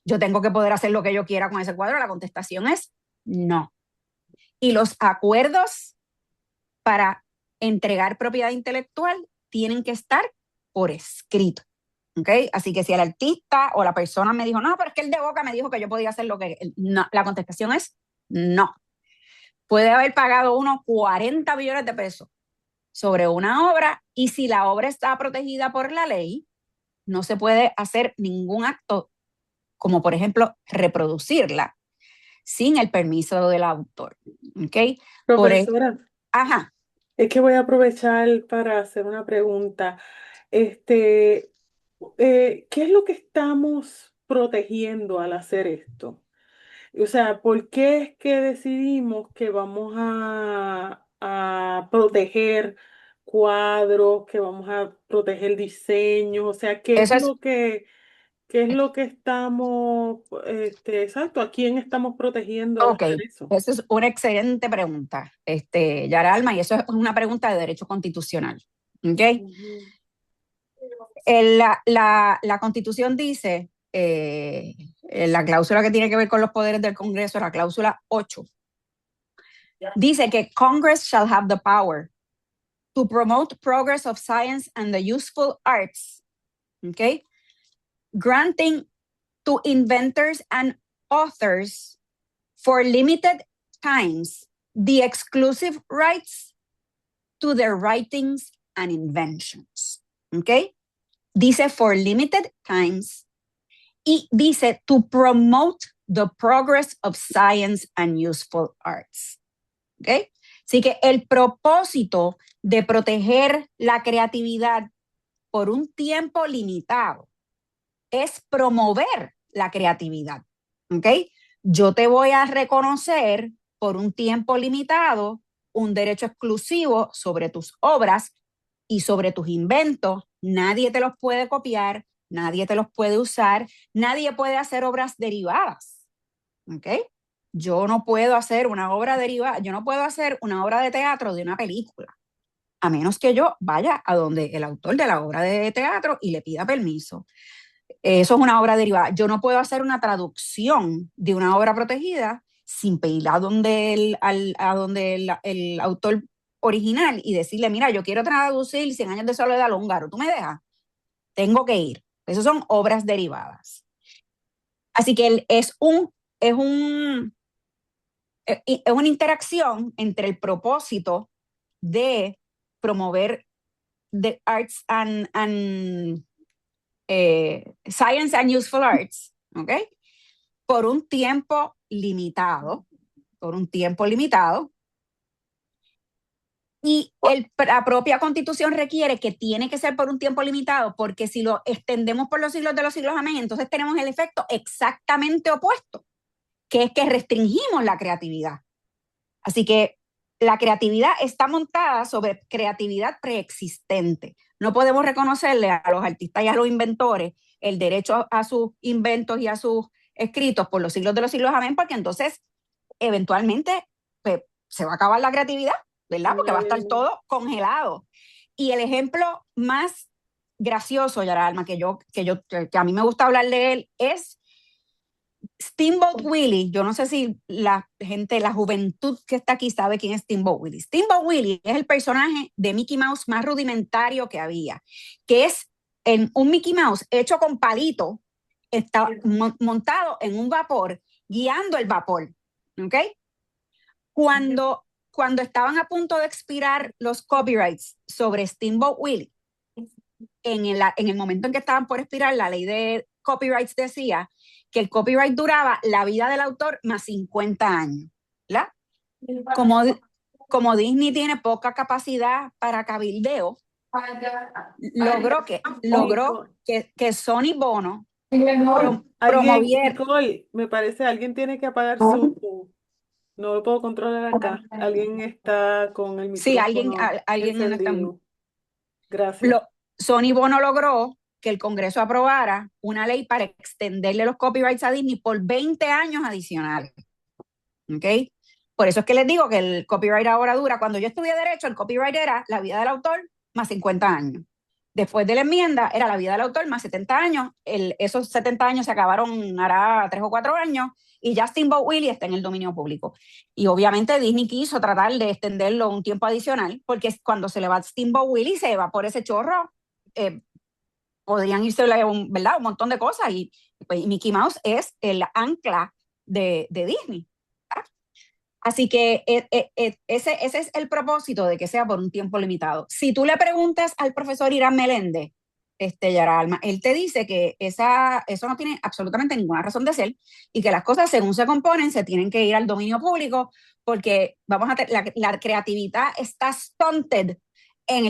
yo tengo que poder hacer lo que yo quiera con ese cuadro. La contestación es no. Y los acuerdos para entregar propiedad intelectual tienen que estar por escrito. ¿Okay? Así que si el artista o la persona me dijo, no, pero es que el de boca me dijo que yo podía hacer lo que... No, la contestación es no. Puede haber pagado unos 40 millones de pesos sobre una obra y si la obra está protegida por la ley, no se puede hacer ningún acto, como por ejemplo reproducirla sin el permiso del autor. ¿Okay? Profesora, Ajá. es que voy a aprovechar para hacer una pregunta. Este, ¿Qué es lo que estamos protegiendo al hacer esto? O sea, ¿por qué es que decidimos que vamos a proteger cuadros, que vamos a proteger diseños? O sea, Eso es, qué es lo que estamos, exacto, ¿a quién estamos protegiendo al ok, hacer eso? eso es una excelente pregunta, Yara Alma, y eso es una pregunta de derecho constitucional. ¿Okay? Ujú. La Constitución dice la cláusula que tiene que ver con los poderes del Congreso, la cláusula 8, dice que Congress shall have the power to promote progress of science and the useful arts, okay, granting to inventors and authors for limited times the exclusive rights to their writings and inventions, okay? Dice for limited times y dice to promote the progress of science and useful arts, okay? Así que el propósito de proteger la creatividad por un tiempo limitado es promover la creatividad, ¿ok? Yo te voy a reconocer por un tiempo limitado un derecho exclusivo sobre tus obras y sobre tus inventos. Nadie te los puede copiar, nadie te los puede usar, nadie puede hacer obras derivadas, ¿ok? Yo no puedo hacer una obra derivada, yo no puedo hacer una obra de teatro de una película, a menos que yo vaya a donde el autor de la obra de teatro y le pida permiso. Eso es una obra derivada. Yo no puedo hacer una traducción de una obra protegida sin pedir a donde el autor original y decirle, mira, yo quiero traducir Cien años de soledad húngaro, ¿tú me dejas? Tengo que ir. Esas son obras derivadas. Así que es una interacción entre el propósito de promover the arts and science and useful arts, ¿ok? Por un tiempo limitado, y la propia Constitución requiere que tiene que ser por un tiempo limitado, porque si lo extendemos por los siglos de los siglos, amén, entonces tenemos el efecto exactamente opuesto, que es que restringimos la creatividad. Así que la creatividad está montada sobre creatividad preexistente. No podemos reconocerle a los artistas y a los inventores el derecho a sus inventos y a sus escritos por los siglos de los siglos, amén, porque entonces eventualmente pues, se va a acabar la creatividad, ¿verdad? Porque va a estar todo congelado. Y el ejemplo más gracioso, Yara Alma, que a mí me gusta hablar de él, es Steamboat Willie. Yo no sé si la gente, la juventud que está aquí sabe quién es Steamboat Willie. Steamboat Willie es el personaje de Mickey Mouse más rudimentario que había, que es un Mickey Mouse hecho con palito, está montado en un vapor, guiando el vapor, ¿ok? Cuando estaban a punto de expirar los copyrights sobre Steamboat Willie, en el momento en que estaban por expirar, la ley de copyrights decía que el copyright duraba la vida del autor más 50 años, ¿verdad? Como Disney tiene poca capacidad para cabildeo, logró que Sony Bono promoviera. Nicole, me parece, alguien tiene que apagar su... No lo puedo controlar acá. Alguien está con el Sí, micrófono alguien no está. encendido. Gracias. Sony Bono logró que el Congreso aprobara una ley para extenderle los copyrights a Disney por 20 años adicionales. ¿Ok? Por eso es que les digo que el copyright ahora dura. Cuando yo estudié Derecho, el copyright era la vida del autor más 50 años. Después de la enmienda, era la vida del autor más 70 años. Esos 70 años se acabaron hará 3 o 4 años y ya Steamboat Willie está en el dominio público. Y obviamente Disney quiso tratar de extenderlo un tiempo adicional, porque cuando se le va Steamboat Willie, se va por ese chorro, podrían irse, ¿verdad? Un montón de cosas. Y pues, Mickey Mouse es el ancla de Disney. ¿Verdad? Así que ese es el propósito de que sea por un tiempo limitado. Si tú le preguntas al profesor Irán Meléndez, Yara Alma, él te dice que eso no tiene absolutamente ninguna razón de ser y que las cosas según se componen se tienen que ir al dominio público porque la creatividad está stunted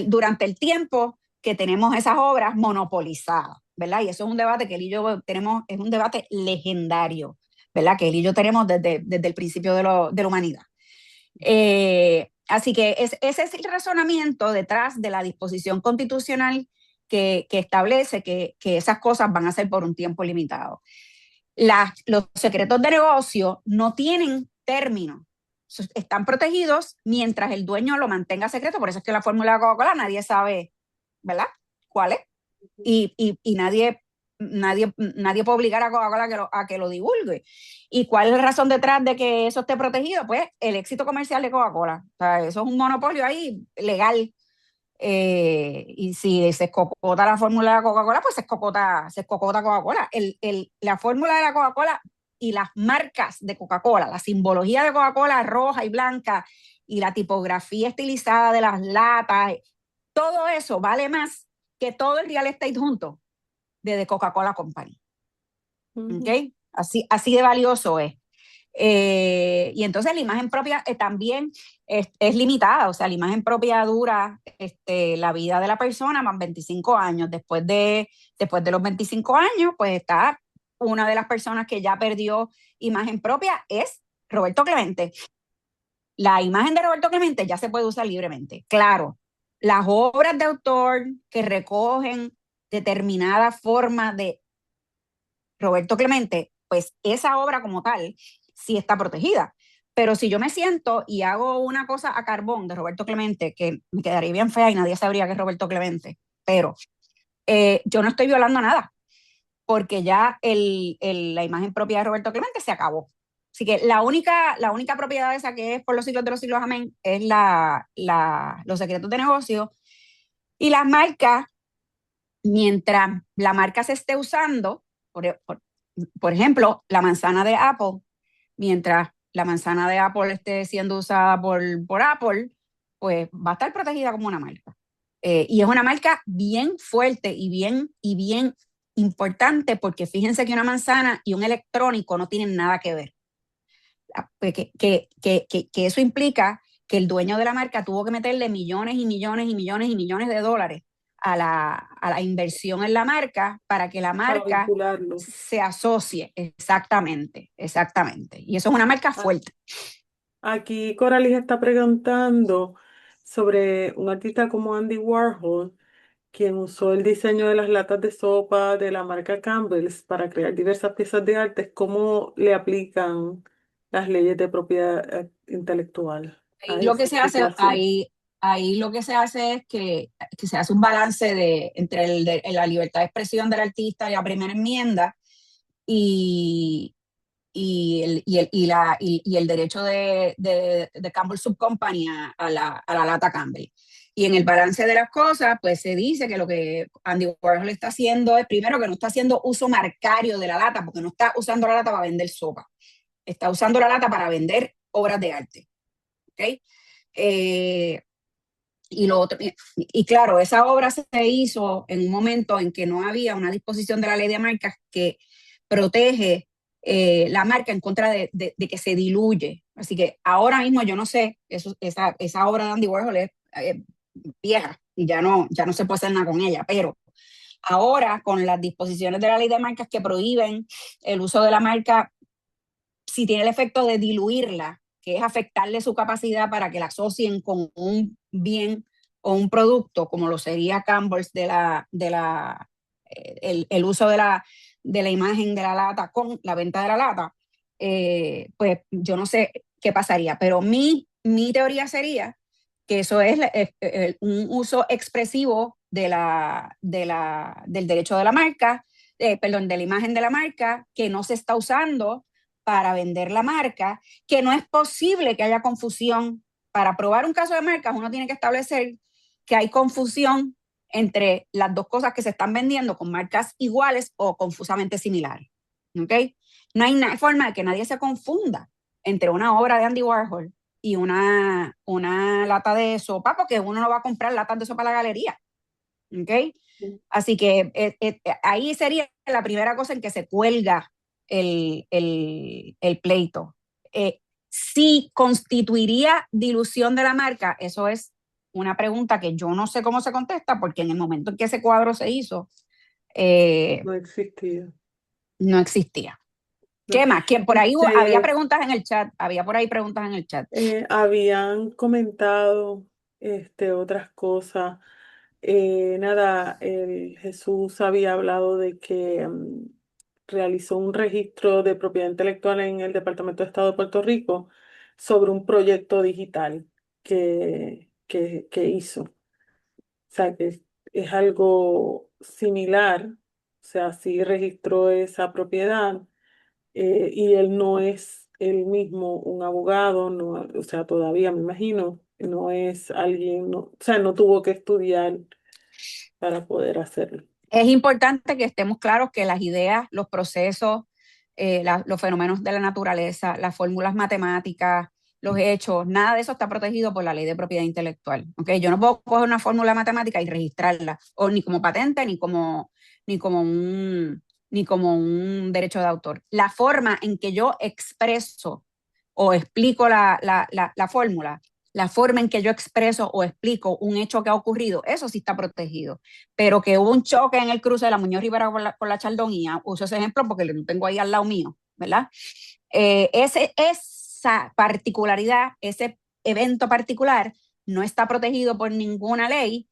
durante el tiempo que tenemos esas obras monopolizadas, ¿verdad? Y eso es un debate que él y yo tenemos, es un debate legendario, ¿verdad? Que él y yo tenemos desde el principio de la humanidad. Así que ese es el razonamiento detrás de la disposición constitucional que establece que esas cosas van a ser por un tiempo limitado. Los secretos de negocio no tienen término, están protegidos mientras el dueño lo mantenga secreto. Por eso es que la fórmula de Coca-Cola nadie sabe, ¿verdad? ¿Cuál es? Y nadie nadie puede obligar a Coca-Cola a que lo divulgue. ¿Y cuál es la razón detrás de que eso esté protegido? Pues el éxito comercial de Coca-Cola. O sea, eso es un monopolio ahí legal. Y si se escocota la fórmula de Coca-Cola, pues se escocota Coca-Cola. La fórmula de la Coca-Cola y las marcas de Coca-Cola, la simbología de Coca-Cola roja y blanca y la tipografía estilizada de las latas, todo eso vale más que todo el real estate junto de The Coca-Cola Company. Ujú. ¿Okay? Así de valioso es. Y entonces la imagen propia también es limitada, o sea, la imagen propia dura la vida de la persona más 25 años. Después de los 25 años, pues está una de las personas que ya perdió imagen propia es Roberto Clemente. La imagen de Roberto Clemente ya se puede usar libremente. Claro, las obras de autor que recogen determinada forma de Roberto Clemente, pues esa obra como tal sí está protegida. Pero si yo me siento y hago una cosa a carbón de Roberto Clemente, que me quedaría bien fea y nadie sabría que es Roberto Clemente, pero yo no estoy violando nada, porque ya la imagen propia de Roberto Clemente se acabó. Así que la única propiedad esa que es por los siglos de los siglos, amén, es los secretos de negocio y las marcas, mientras la marca se esté usando, por ejemplo, la manzana de Apple, mientras la manzana de Apple esté siendo usada por Apple, pues va a estar protegida como una marca. Y es una marca bien fuerte y bien importante, porque fíjense que una manzana y un electrónico no tienen nada que ver. Que eso implica que el dueño de la marca tuvo que meterle millones y millones y millones y millones de dólares a la inversión en la marca para que la Para marca vincularlo. se asocie. Exactamente, exactamente. Y eso es una marca Ah, fuerte. aquí Coralie está preguntando sobre un artista como Andy Warhol, quien usó el diseño de las latas de sopa de la marca Campbell's para crear diversas piezas de arte. ¿Cómo le aplican las leyes de propiedad intelectual a Ahí lo que esa se hace, situación? ahí lo que se hace es que se hace un balance entre la libertad de expresión del artista y la primera enmienda y, y el derecho de Campbell Soup Company a la lata Campbell. Y en el balance de las cosas, pues se dice que lo que Andy Warhol está haciendo es, primero, que no está haciendo uso marcario de la lata, porque no está usando la lata para vender sopa, está usando la lata para vender obras de arte. ¿Okay? Eh, y claro, esa obra se hizo en un momento en que no había una disposición de la ley de marcas que protege la marca en contra de que se diluye. Así que ahora mismo yo no sé, esa obra de Andy Warhol es vieja y ya no se puede hacer nada con ella, pero ahora con las disposiciones de la ley de marcas que prohíben el uso de la marca, si tiene el efecto de diluirla, que es afectarle su capacidad para que la asocien con un bien o un producto, como lo sería Campbell's el uso de la imagen de la lata con la venta de la lata, pues yo no sé qué pasaría, pero mi teoría sería que eso es un uso expresivo del derecho de la marca, perdón, de la imagen de la marca, que no se está usando para vender la marca, que no es posible que haya confusión. Para probar un caso de marcas, uno tiene que establecer que hay confusión entre las dos cosas que se están vendiendo con marcas iguales o confusamente similares. ¿Ok? No hay forma de que nadie se confunda entre una obra de Andy Warhol y una lata de sopa, porque uno no va a comprar latas de sopa a la galería. ¿Ok? Así que ahí sería la primera cosa en que se cuelga el pleito. Si constituiría dilución de la marca, eso es una pregunta que yo no sé cómo se contesta, porque en el momento en que ese cuadro se hizo, No existía. no existía. No. ¿Qué más? Que por ahí había Este, preguntas en el chat, había por ahí preguntas en el chat. habían comentado otras cosas. Nada, Jesús había hablado de que realizó un registro de propiedad intelectual en el Departamento de Estado de Puerto Rico sobre un proyecto digital que hizo. O sea, que es algo similar, o sea, sí registró esa propiedad, y él no es él mismo un abogado, no, o sea, todavía me imagino, no es alguien, o sea, no tuvo que estudiar para poder hacerlo. Es importante que estemos claros que las ideas, los procesos, los fenómenos de la naturaleza, las fórmulas matemáticas, los hechos, nada de eso está protegido por la ley de propiedad intelectual. ¿Okay? Yo no puedo coger una fórmula matemática y registrarla, o ni como patente, ni como ni como un derecho de autor. La forma en que yo expreso o explico la fórmula, la forma en que yo expreso o explico un hecho que ha ocurrido, eso sí está protegido. Pero que hubo un choque en el cruce de la Muñoz Rivera con la Chaldonía, uso ese ejemplo porque lo tengo ahí al lado mío, ¿verdad? Esa particularidad, ese evento particular, no está protegido por ninguna ley.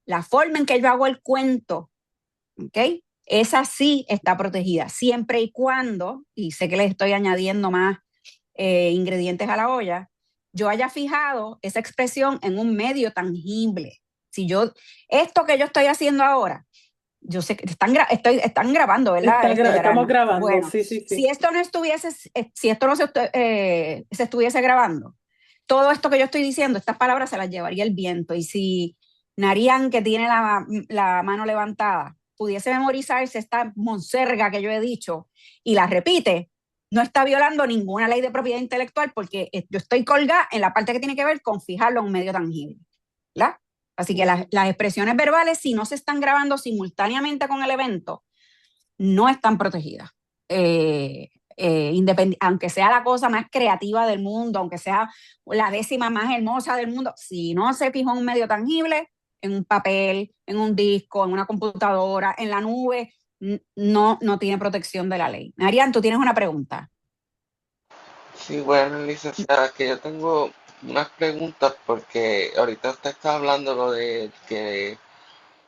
La forma en que yo hago el cuento, ¿ok? Esa sí está protegida, siempre y cuando, y sé que le estoy añadiendo más ingredientes a la olla, yo haya fijado esa expresión en un medio tangible. Si yo, esto que yo estoy haciendo ahora, yo sé que están grabando, ¿verdad? Estamos Yarana. grabando, Bueno, sí, sí, si sí. esto no estuviese, si esto no se estuviese grabando, todo esto que yo estoy diciendo, estas palabras se las llevaría el viento. Y si Narian, que tiene la mano levantada, pudiese memorizarse esta monserga que yo he dicho y la repite, no está violando ninguna ley de propiedad intelectual porque yo estoy colgada en la parte que tiene que ver con fijarlo en un medio tangible, ¿verdad? Así que las expresiones verbales, si no se están grabando simultáneamente con el evento, no están protegidas. Aunque sea la cosa más creativa del mundo, aunque sea la décima más hermosa del mundo, si no se fijó en un medio tangible, en un papel, en un disco, en una computadora, en la nube, no tiene protección de la ley. Marian, tú tienes una pregunta. Sí, bueno, licenciada, que yo tengo unas preguntas porque ahorita usted está hablando lo de que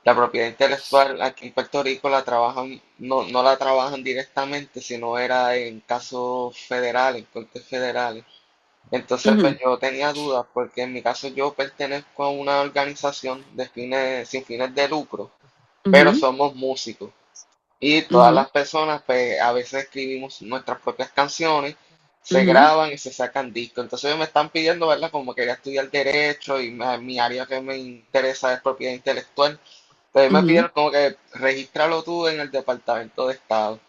la propiedad intelectual aquí en Puerto Rico la trabajan, no la trabajan directamente, sino era en casos federales, en cortes federales. Entonces, pues Ujú, yo tenía dudas porque en mi caso yo pertenezco a una organización sin fines de lucro, pero ujú, somos músicos. Y todas ujú, las personas, pues a veces escribimos nuestras propias canciones, se ujú, graban y se sacan discos. Entonces ellos me están pidiendo, ¿verdad? Como quería estudiar derecho y mi área que me interesa es propiedad intelectual. Entonces me ujú. pidieron como que regístralo tú en el Departamento de Estado.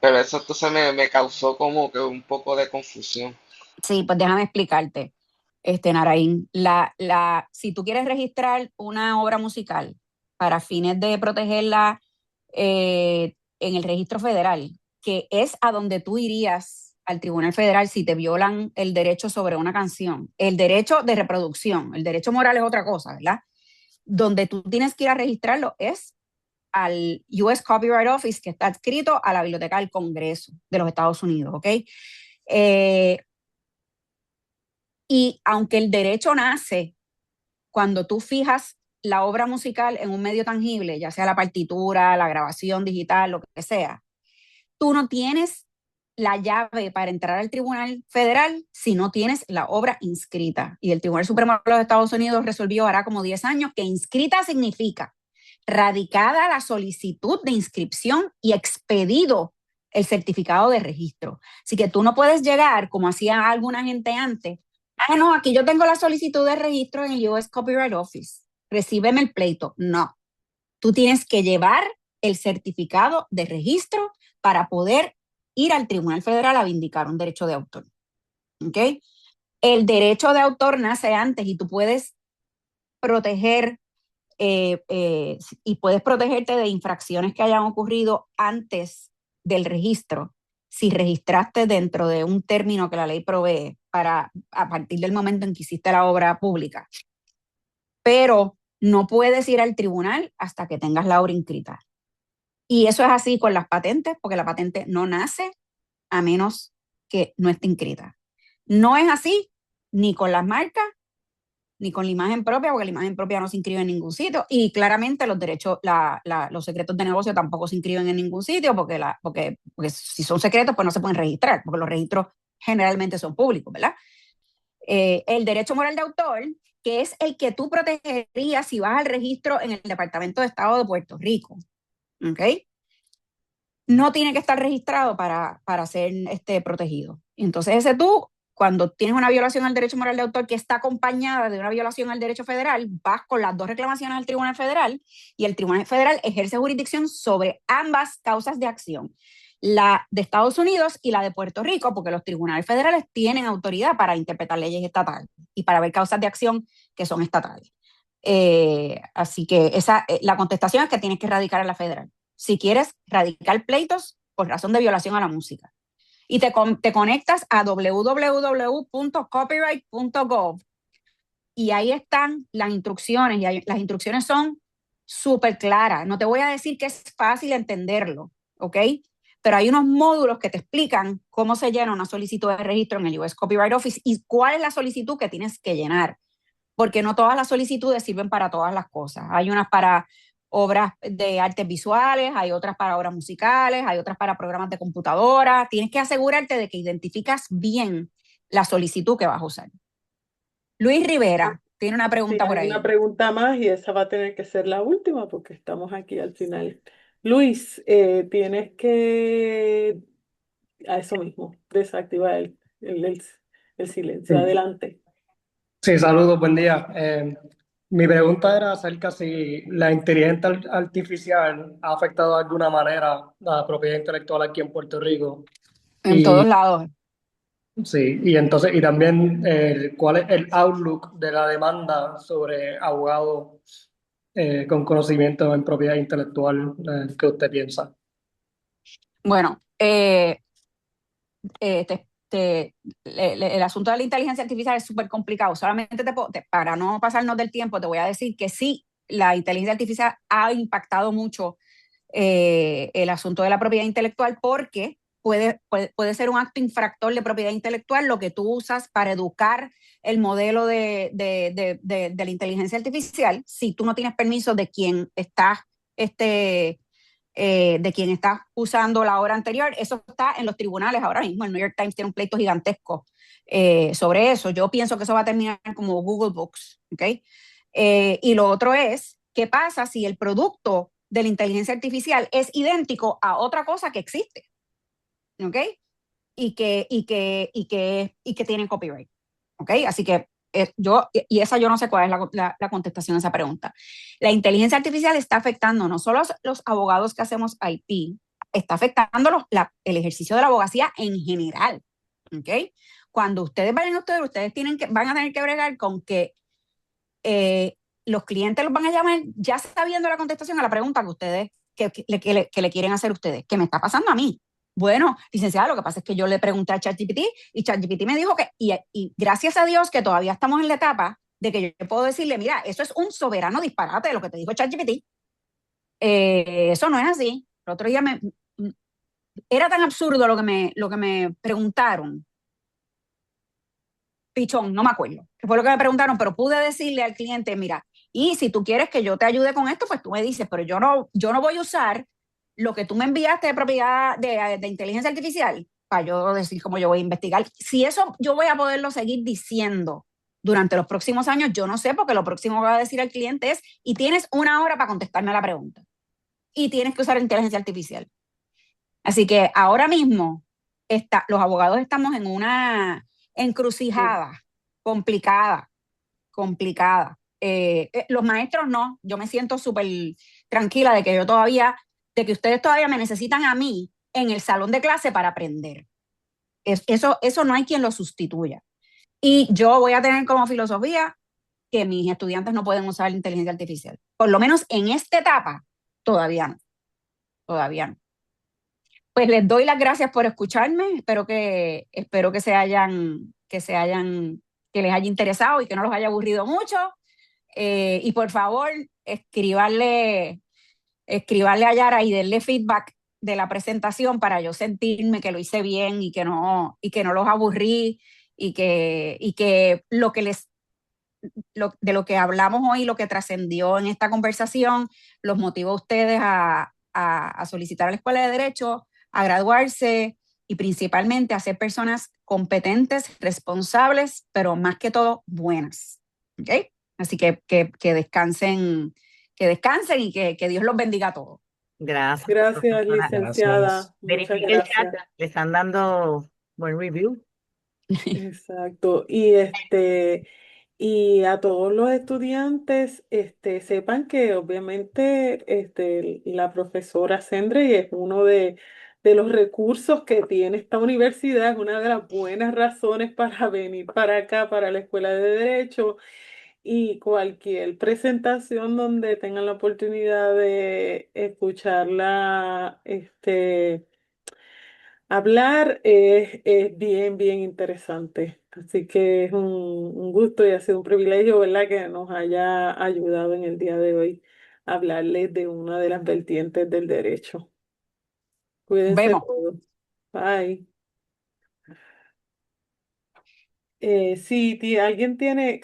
Pero eso entonces me causó como que un poco de confusión. Sí, pues déjame explicarte, Naraín. Si tú quieres registrar una obra musical para fines de protegerla en el registro federal, que es a donde tú irías al Tribunal Federal si te violan el derecho sobre una canción, el derecho de reproducción, el derecho moral es otra cosa, ¿verdad? Donde tú tienes que ir a registrarlo es al US Copyright Office, que está adscrito a la Biblioteca del Congreso de los Estados Unidos, ¿ok? Eh, y aunque el derecho nace cuando tú fijas la obra musical en un medio tangible, ya sea la partitura, la grabación digital, lo que sea, tú no tienes la llave para entrar al Tribunal Federal si no tienes la obra inscrita. Y el Tribunal Supremo de los Estados Unidos resolvió hará como 10 años que inscrita significa radicada la solicitud de inscripción y expedido el certificado de registro. Así que tú no puedes llegar, como hacía alguna gente antes, no, aquí yo tengo la solicitud de registro en el US Copyright Office, recíbeme el pleito. No, tú tienes que llevar el certificado de registro para poder ir al Tribunal Federal a vindicar un derecho de autor. ¿Ok? El derecho de autor nace antes y tú puedes proteger y puedes protegerte de infracciones que hayan ocurrido antes del registro, si registraste dentro de un término que la ley provee para a partir del momento en que hiciste la obra pública. Pero no puedes ir al tribunal hasta que tengas la obra inscrita. Y eso es así con las patentes, porque la patente no nace a menos que no esté inscrita. No es así ni con las marcas ni con la imagen propia, porque la imagen propia no se inscribe en ningún sitio. Y claramente los derechos, los secretos de negocio tampoco se inscriben en ningún sitio, porque si son secretos, pues no se pueden registrar, porque los registros generalmente son públicos, ¿verdad? El derecho moral de autor, que es el que tú protegerías si vas al registro en el Departamento de Estado de Puerto Rico, ¿ok? no tiene que estar registrado para ser protegido. Entonces ese tú, cuando tienes una violación al derecho moral de autor que está acompañada de una violación al derecho federal, vas con las dos reclamaciones al Tribunal Federal y el Tribunal Federal ejerce jurisdicción sobre ambas causas de acción, la de Estados Unidos y la de Puerto Rico, porque los tribunales federales tienen autoridad para interpretar leyes estatales y para ver causas de acción que son estatales. Así que la contestación es que tienes que radicar en la federal si quieres radicar pleitos por razón de violación a la música. Y te conectas a www.copyright.gov y ahí están las instrucciones, y las instrucciones son súper claras. No te voy a decir que es fácil entenderlo, ¿ok? Pero hay unos módulos que te explican cómo se llena una solicitud de registro en el US Copyright Office y cuál es la solicitud que tienes que llenar, porque no todas las solicitudes sirven para todas las cosas. Hay unas para obras de artes visuales, hay otras para obras musicales, hay otras para programas de computadora. Tienes que asegurarte de que identificas bien la solicitud que vas a usar. Luis Rivera tiene una Sí, pregunta por hay una ahí. pregunta más y esa va a tener que ser la última porque estamos aquí al final. Luis, tienes que, a eso mismo, desactivar el silencio. Sí, Adelante. sí, saludos, buen día. Mi pregunta era acerca si la inteligencia artificial ha afectado de alguna manera la propiedad intelectual aquí en Puerto Rico. En Y todos lados. sí, y entonces, y también cuál es el outlook de la demanda sobre abogados con conocimiento en propiedad intelectual que usted piensa. Bueno, eh, te- el asunto de la inteligencia artificial es súper complicado. Solamente para no pasarnos del tiempo, te voy a decir que sí, la inteligencia artificial ha impactado mucho el asunto de la propiedad intelectual porque puede ser un acto infractor de propiedad intelectual lo que tú usas para educar el modelo de la inteligencia artificial si tú no tienes permiso de quien está usando la obra anterior. Eso está en los tribunales ahora mismo. El New York Times tiene un pleito gigantesco sobre eso. Yo pienso que eso va a terminar como Google Books, ¿ok? Y lo otro es, ¿qué pasa si el producto de la inteligencia artificial es idéntico a otra cosa que existe? ¿Ok? Y que tienen copyright. ¿Ok? Así que esa yo no sé cuál es la contestación a esa pregunta. La inteligencia artificial está afectando no solo los abogados que hacemos IP, está afectando el ejercicio de la abogacía en general. ¿Ok? Cuando ustedes vayan a estudiar, van a tener que bregar con que los clientes los van a llamar ya sabiendo la contestación a la pregunta que ustedes que le quieren hacer ustedes. ¿Qué me está pasando a mí? Bueno, licenciada, lo que pasa es que yo le pregunté a ChatGPT y ChatGPT me dijo y gracias a Dios que todavía estamos en la etapa de que yo puedo decirle, mira, eso es un soberano disparate de lo que te dijo ChatGPT. Eso no es así. El otro día era tan absurdo lo que me preguntaron. Pichón, no me acuerdo, que fue lo que me preguntaron, pero pude decirle al cliente, mira, y si tú quieres que yo te ayude con esto, pues tú me dices, pero yo no voy a usar lo que tú me enviaste de propiedad de inteligencia artificial para yo decir cómo yo voy a investigar. Si eso yo voy a poderlo seguir diciendo durante los próximos años, yo no sé, porque lo próximo que va a decir al cliente es, y tienes una hora para contestarme a la pregunta. Y tienes que usar inteligencia artificial. Así que ahora mismo los abogados estamos en una encrucijada complicada, complicada. Los maestros no, yo me siento súper tranquila de que ustedes todavía me necesitan a mí en el salón de clase para aprender. Eso no hay quien lo sustituya. Y yo voy a tener como filosofía que mis estudiantes no pueden usar inteligencia artificial. Por lo menos en esta etapa, todavía no, todavía no. Pues les doy las gracias por escucharme. Espero que les haya interesado y que no los haya aburrido mucho. Y por favor, escribarle a Yara y denle feedback de la presentación para yo sentirme que lo hice bien y que no los aburrí y que de lo que hablamos hoy, lo que trascendió en esta conversación, los motivó a ustedes a solicitar a la Escuela de Derecho, a graduarse y principalmente a ser personas competentes, responsables, pero más que todo buenas. ¿Ok? Así que descansen y que Dios los bendiga a todos. Gracias, Gracias, profesora. licenciada. Gracias. Muchas Verifique el chat, gracias. le están dando buen review. Exacto. Y a todos los estudiantes, sepan que obviamente la profesora Sendrey es uno de los recursos que tiene esta universidad, es una de las buenas razones para venir para acá, para la Escuela de Derecho. Y cualquier presentación donde tengan la oportunidad de escucharla, hablar es bien, bien interesante. Así que es un gusto y ha sido un privilegio, ¿verdad?, que nos haya ayudado en el día de hoy a hablarles de una de las vertientes del derecho. Cuídense Vemos. todos. Bye. Si alguien tiene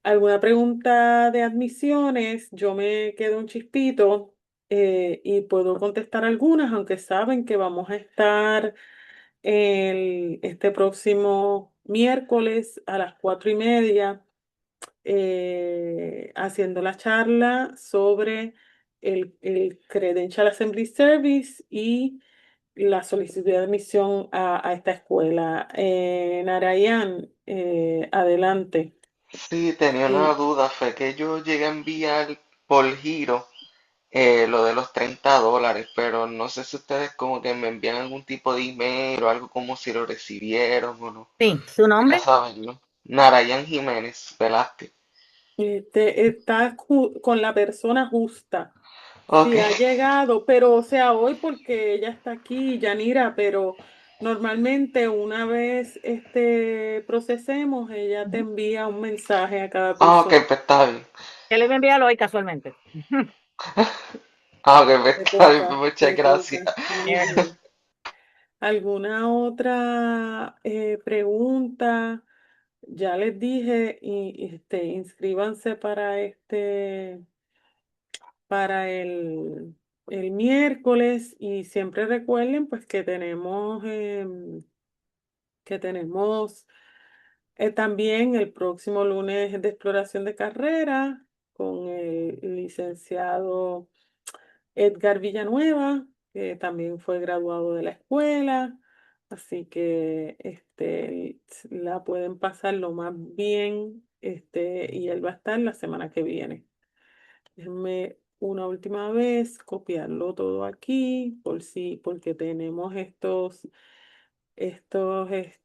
alguna pregunta de admisiones, yo me quedo un chispito y puedo contestar algunas, aunque saben que vamos a estar este próximo miércoles a las 4:30 haciendo la charla sobre el Credential Assembly Service y la solicitud de admisión a esta escuela. Narayan, adelante. Sí, tenía una Sí, duda, fue que yo llegué a enviar por giro lo de los $30, pero no sé si ustedes como que me envían algún tipo de email o algo como si lo recibieron o no. Sí, su Quería nombre. saberlo. Narayan Jiménez Velázquez. está con la persona justa. Ok. Sí, ha llegado, pero o sea, hoy porque ella está aquí, Yanira, pero normalmente una vez procesemos, ella te Ujú. envía un mensaje a cada Ah, ok, persona. pues está bien. Él le voy a enviarlo hoy casualmente. Ah, ok, pues Te está bien, pues toca, muchas te gracias. toca. Muy Chévere. bien. ¿Alguna otra pregunta? Ya les dije, inscríbanse para el miércoles y siempre recuerden pues que tenemos también el próximo lunes de exploración de carrera con el licenciado Edgar Villanueva, que también fue graduado de la escuela. Así que la pueden pasar lo más bien, y él va a estar la semana que viene. Déjenme una última vez copiarlo todo aquí porque tenemos estos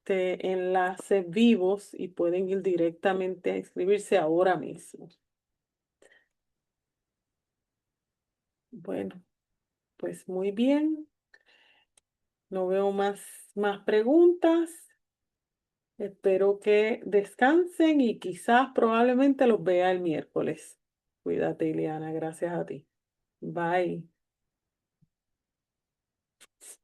enlaces vivos y pueden ir directamente a inscribirse ahora mismo. Bueno, pues muy bien. No veo más preguntas. Espero que descansen y quizás probablemente los vea el miércoles. Cuídate, Ileana. Gracias a ti. Bye.